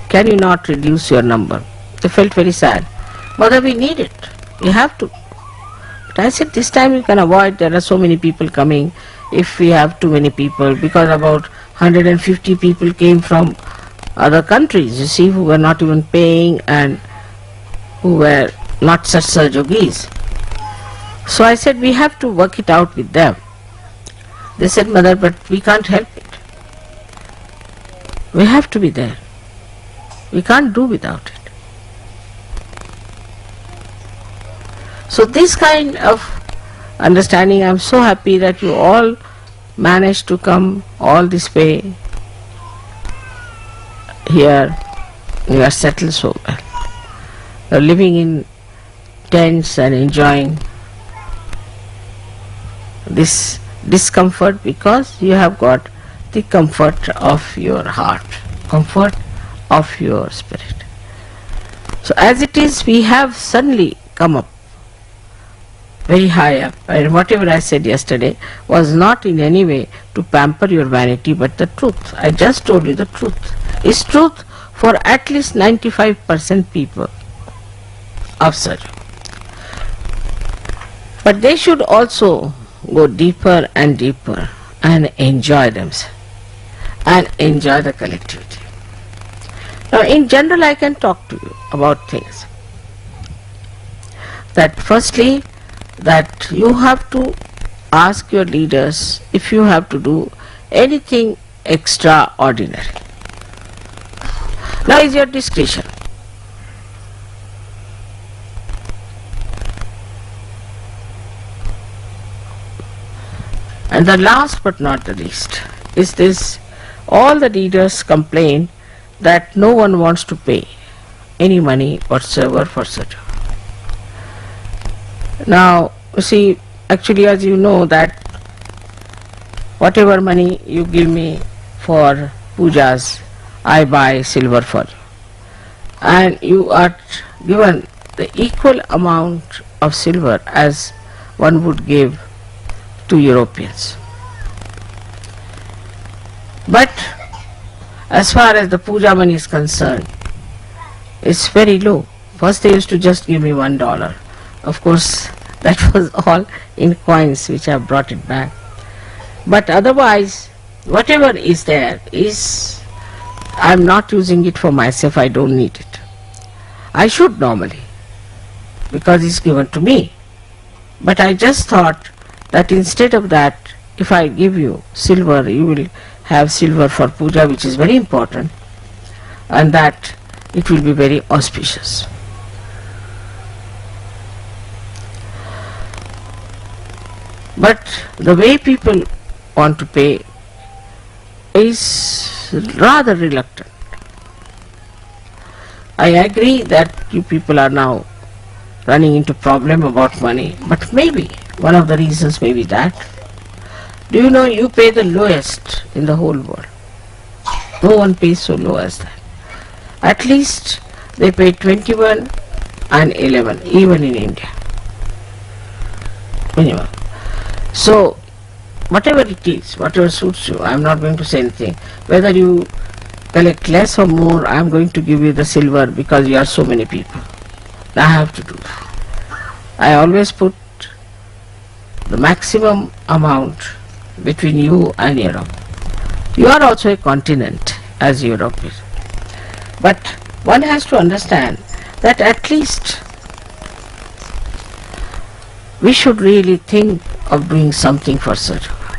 Can you not reduce your number? They felt very sad. Mother, we need it. We have to. But I said, this time you can avoid. There are so many people coming. If we have too many people, because about 150 people came from other countries, you see, who were not even paying and who were not such yogis. So I said, we have to work it out with them. They said, Mother, but we can't help it. We have to be there. We can't do without it. So this kind of understanding, I am so happy that you all managed to come all this way here. You are settled so well. You are living in tents and enjoying this discomfort because you have got the comfort of your heart, comfort of your spirit. So as it is, we have suddenly come up very high up, and whatever I said yesterday was not in any way to pamper your vanity, but the truth. I just told you the truth. It's truth for at least 95% people of Sajo. But they should also go deeper and deeper and enjoy themselves and enjoy the collectivity. Now in general I can talk to you about things. That firstly, that you have to ask your leaders if you have to do anything extraordinary. Now is your discretion. And the last but not the least is this: all the leaders complain that no one wants to pay any money whatsoever for Sajo. Now, you see, actually, as you know, that whatever money you give me for pujas, I buy silver for you. And you are given the equal amount of silver as one would give to Europeans. But as far as the puja money is concerned, it's very low. First they used to just give me $1. Of course, that was all in coins which I brought it back. But otherwise, whatever is there is, I'm not using it for myself, I don't need it. I should normally, because it's given to me. But I just thought that instead of that, if I give you silver, you will have silver for puja, which is very important, and that it will be very auspicious. But the way people want to pay is rather reluctant. I agree that you people are now running into problem about money, but maybe one of the reasons may be that. Do you know you pay the lowest in the whole world? No one pays so low as that. At least they pay 21 and 11, even in India. Minimum. So, whatever it is, whatever suits you, I am not going to say anything. Whether you collect less or more, I am going to give you the silver because you are so many people. I have to do that. I always put the maximum amount between you and Europe. You are also a continent as Europe is. But one has to understand that at least we should really think of doing something for Sajoga.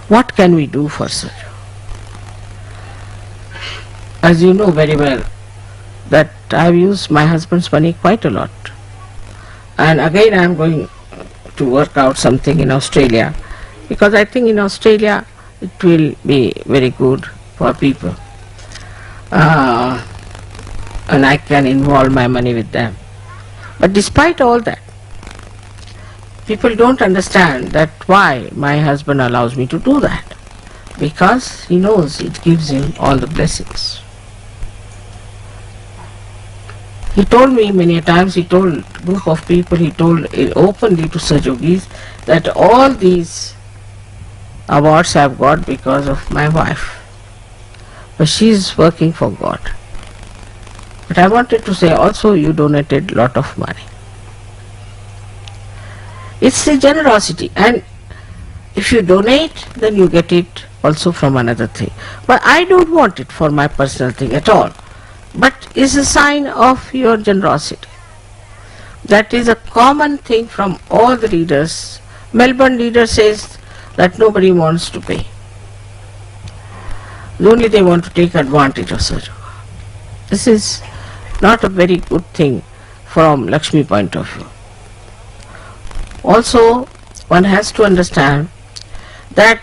What can we do for Sajoga? As you know very well that I have used my husband's money quite a lot. And again I am going to work out something in Australia, because I think in Australia it will be very good for people. And I can involve my money with them. But despite all that, people don't understand that why my husband allows me to do that. Because he knows it gives him all the blessings. He told me many times, he told a group of people, he told openly to Sajogis that all these awards I have got because of my wife. But she is working for God. But I wanted to say also you donated a lot of money. It's a generosity, and if you donate, then you get it also from another thing. But I don't want it for my personal thing at all. But it's a sign of your generosity. That is a common thing from all the leaders. Melbourne leader says that nobody wants to pay. Only they want to take advantage of Sajoga. This is not a very good thing from Lakshmi point of view. Also, one has to understand that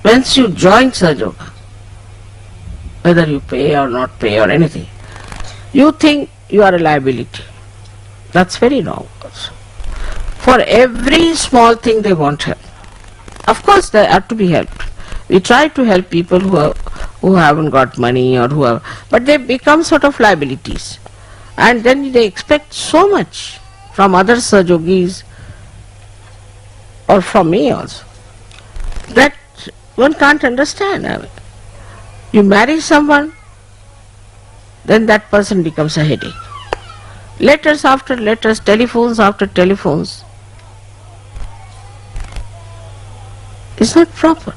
once you join Sajoga, whether you pay or not pay or anything, you think you are a liability. That's very wrong also. For every small thing they want help. Of course they have to be helped. We try to help people who haven't got money or who have, but they become sort of liabilities. And then they expect so much from other Sajogis or from me also, that one can't understand. I mean, you marry someone, then that person becomes a headache. Letters after letters, telephones after telephones. It's not proper.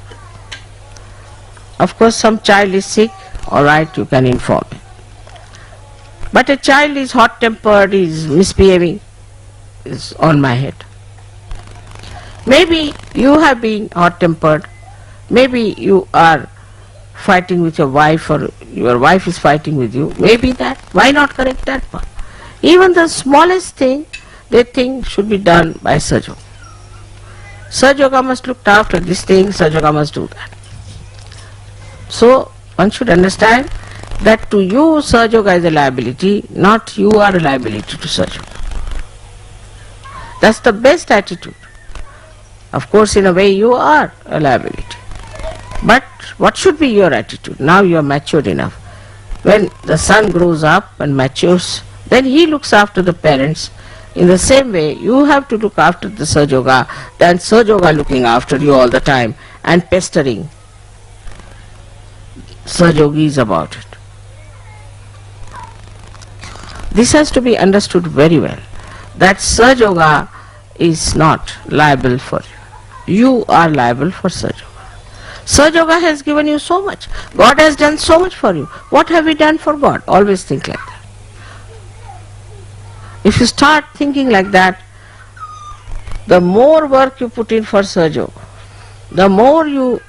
Of course, some child is sick, alright, you can inform me. But a child is hot-tempered, is misbehaving, is on my head. Maybe you have been hot-tempered, maybe you are fighting with your wife or your wife is fighting with you, maybe that, why not correct that one? Even the smallest thing they think should be done by Sajoga. Sajoga must look after this thing, Sajoga must do that. So one should understand that to you Sajoga is a liability, not you are a liability to Sajoga. That's the best attitude. Of course, in a way you are a liability. But what should be your attitude? Now you are matured enough. When the son grows up and matures, then he looks after the parents. In the same way, you have to look after the Sahaja than Sahaja looking after you all the time and pestering Sahajogis about it. This has to be understood very well, that Sahaja is not liable for you. You are liable for Sahaja. Sahaja has given you so much. God has done so much for you. What have we done for God? Always think like that. If you start thinking like that, the more work you put in for Sahaja, the more you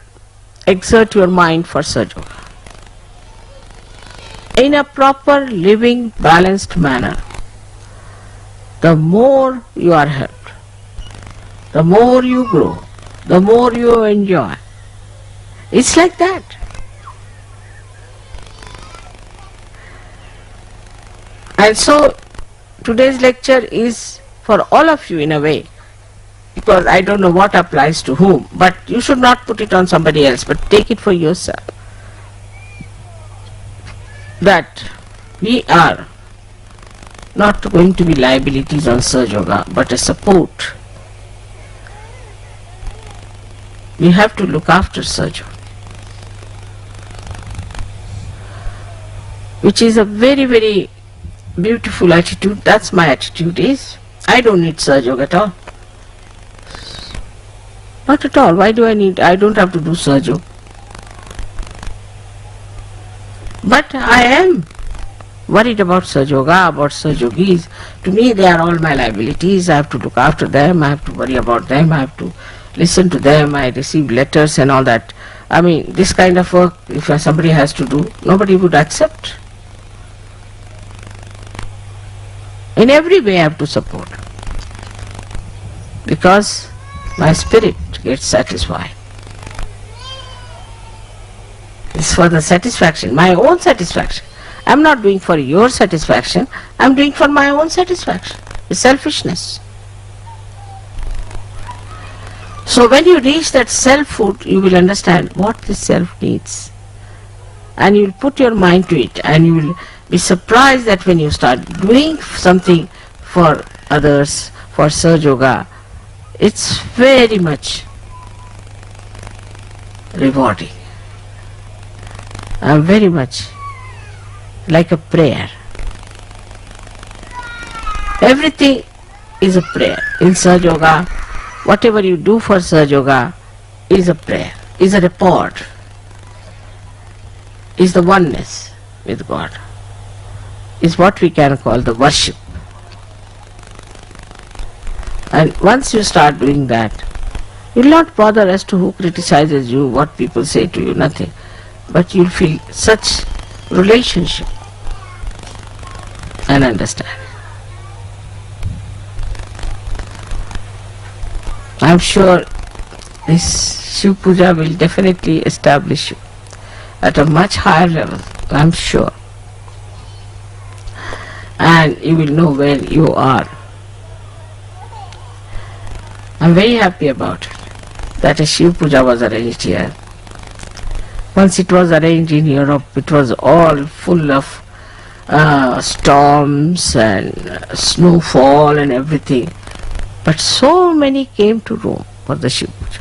exert your mind for Sahaja. In a proper, living, balanced manner, the more you are helped, the more you grow, the more you enjoy. It's like that. And so, today's lecture is for all of you in a way, because I don't know what applies to whom, but you should not put it on somebody else, but take it for yourself. That we are not going to be liabilities on Sahaja, but a support. We have to look after Sahaja, which is a very, very beautiful attitude. That's my attitude is, I don't need Sahaja at all. Not at all. Why do I need? I don't have to do Sahaja. But I am worried about Sahaja, about Sahajogis. To me they are all my liabilities. I have to look after them, I have to worry about them, I have to listen to them, I receive letters and all that. I mean, this kind of work, if somebody has to do, nobody would accept. In every way I have to support, because my spirit gets satisfied. It's for the satisfaction, my own satisfaction. I'm not doing for your satisfaction, I'm doing for my own satisfaction. It's selfishness. So when you reach that selfhood, you will understand what the self needs. And you will put your mind to it, and you will be surprised that when you start doing something for others, for Sahaja, it's very much rewarding. Very much like a prayer. Everything is a prayer. In Sahaja, whatever you do for Sahaja is a prayer, is a rapport, is the oneness with God, is what we can call the worship. And once you start doing that, you will not bother as to who criticizes you, what people say to you, nothing. But you will feel such relationship and understand. I am sure this Shiv Puja will definitely establish you at a much higher level, I am sure. And you will know where you are. I am very happy about it, that a Shiv Puja was arranged here. Once it was arranged in Europe, it was all full of storms and snowfall and everything. But so many came to Rome for the Shiv Puja.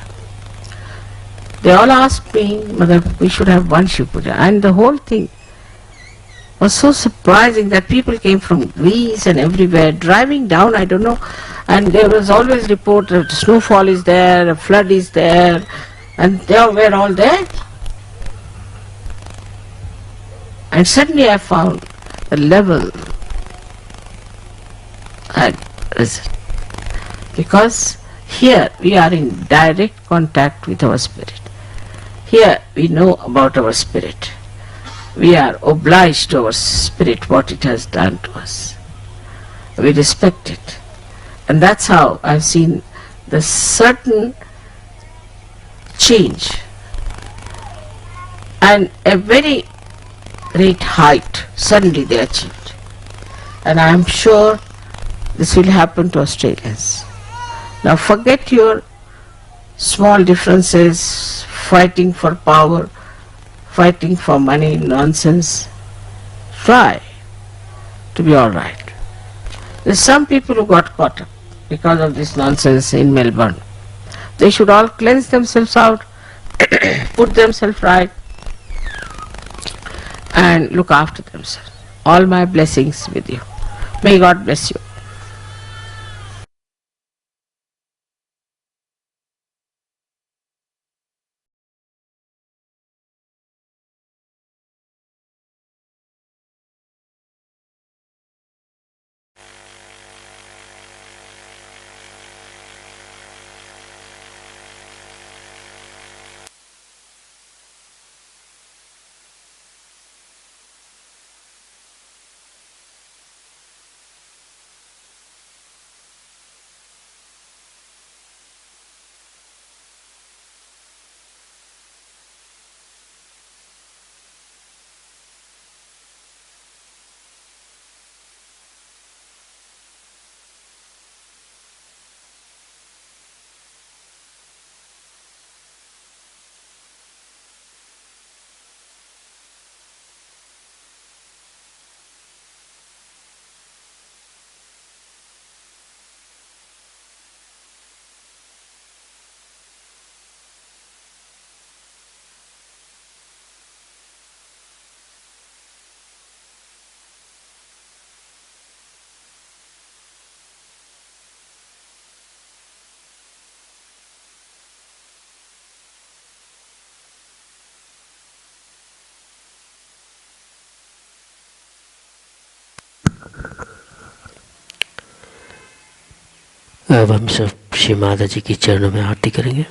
They all asked me whether we should have one Shiv Puja, and the whole thing was so surprising that people came from Greece and everywhere, driving down, I don't know, and there was always report that snowfall is there, a flood is there, and they were all there. And suddenly I found the level had risen. Because here we are in direct contact with our spirit. Here we know about our spirit. We are obliged to our spirit, what it has done to us. We respect it. And that's how I've seen the certain change and a very great height suddenly they achieved. And I am sure this will happen to Australians. Now forget your small differences, fighting for power, fighting for money, nonsense. Try to be alright. There's some people who got caught up because of this nonsense in Melbourne. They should all cleanse themselves out, put themselves right, and look after themselves. All my blessings with you. May God bless you. अब हम सब श्री माता जी की चरणों में आरती करेंगे।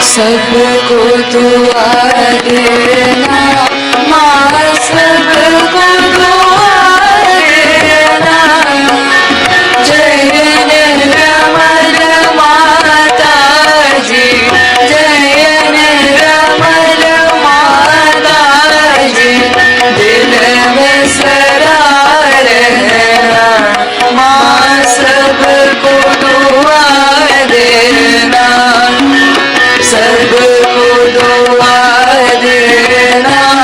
सबको दुआ देना माँ, सबको दुआ देना। जय निर्मल माता जी, जय निर्मल माता जी। दिल में सरा रहना माँ, सबको दुआ देना, सबको दुआ देना।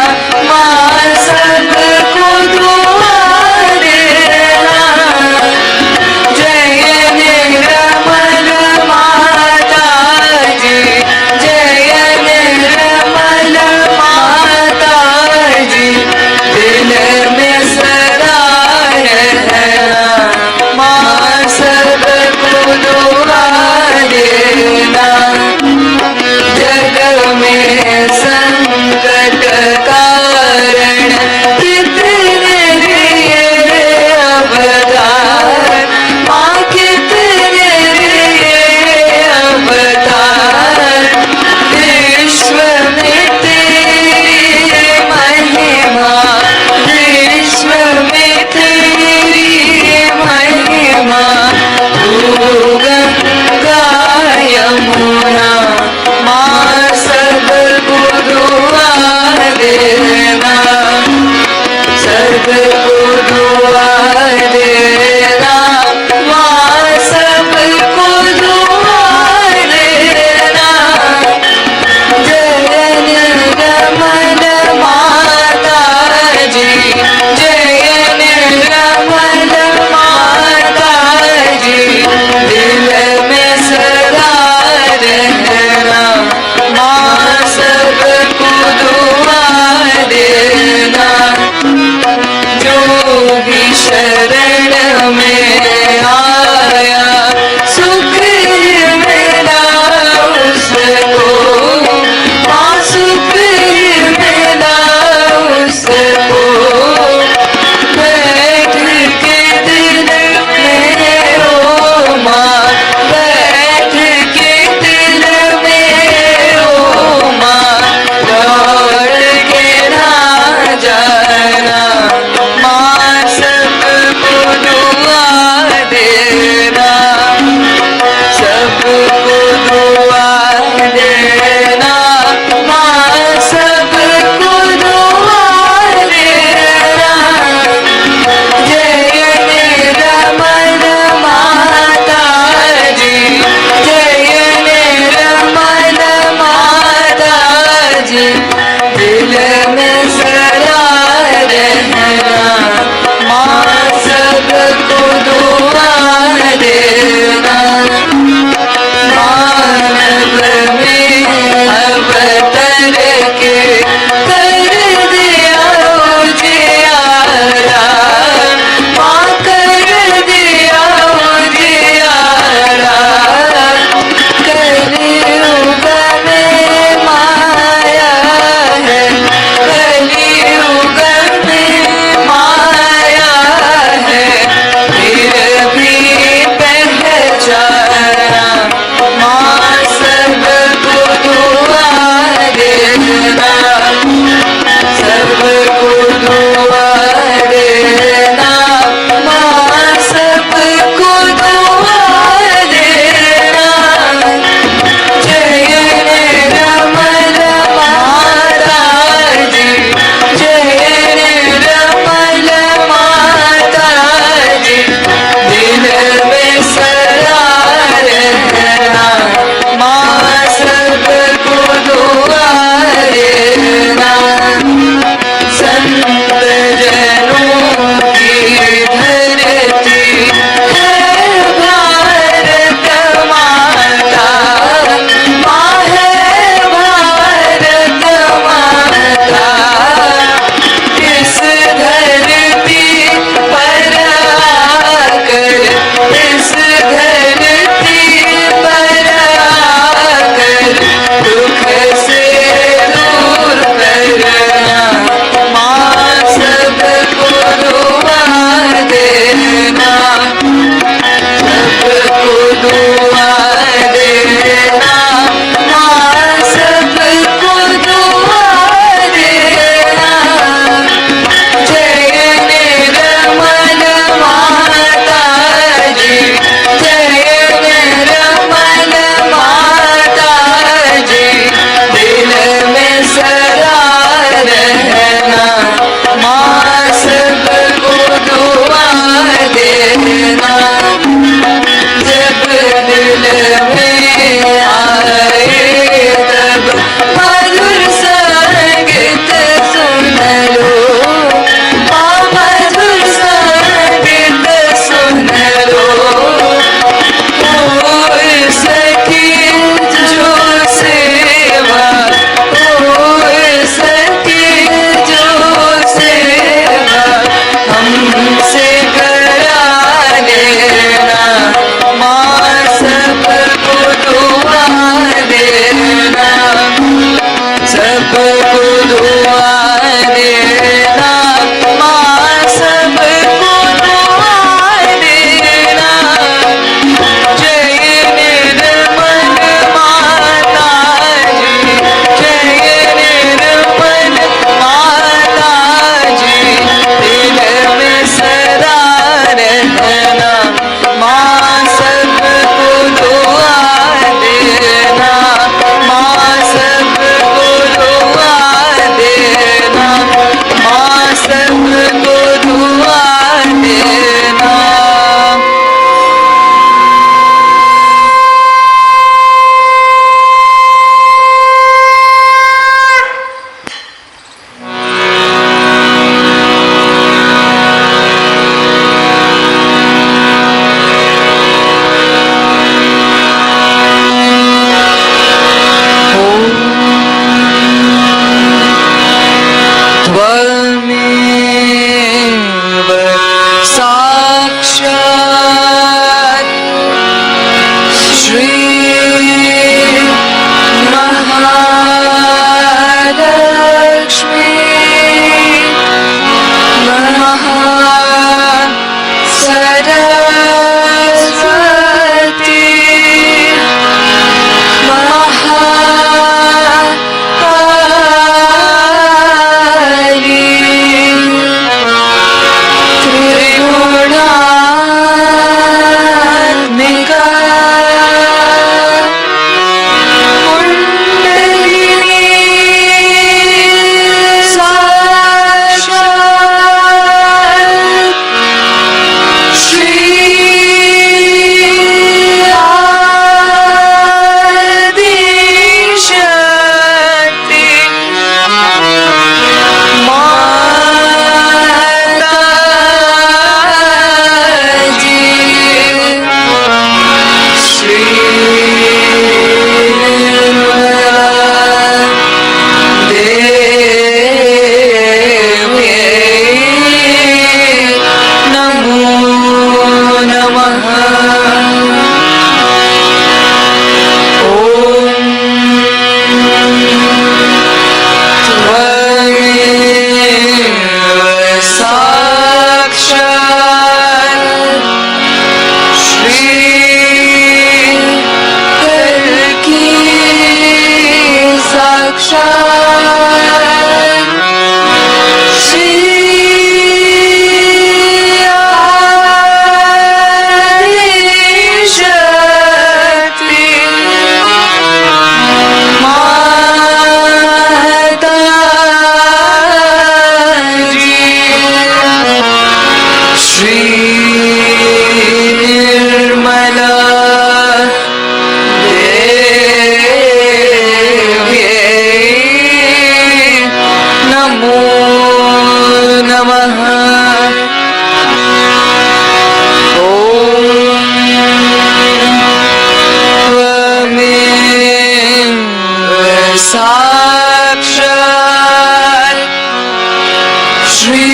श्री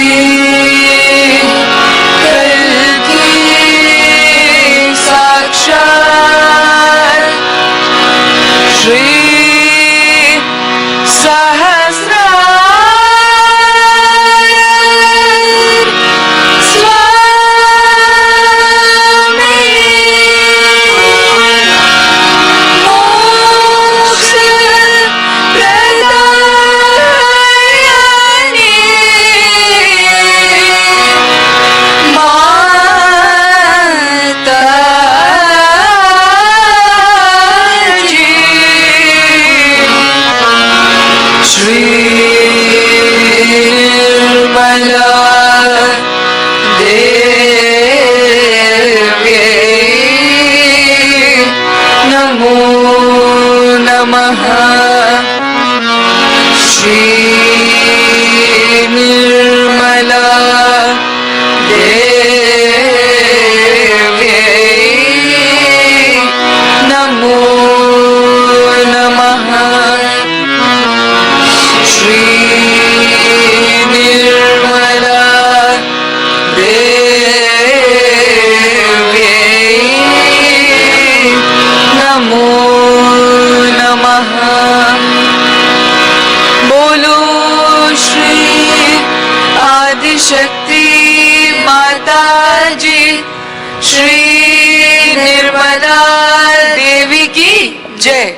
कल्कि साक्षात् श्री शक्ति माता जी श्री निर्मला देवी की जय।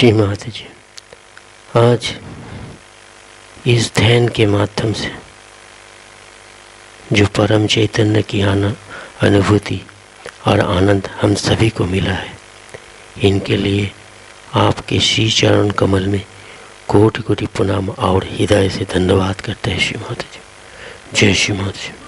श्री माता जी, आज इस ध्यान के माध्यम से जो परम चैतन्य की अनुभूति और आनंद हम सभी को मिला है, इनके लिए आपके श्री चरण कमल में कोटि कोटि प्रणाम और हृदय से धन्यवाद करते हैं श्री माता जी। जय श्री माता जी।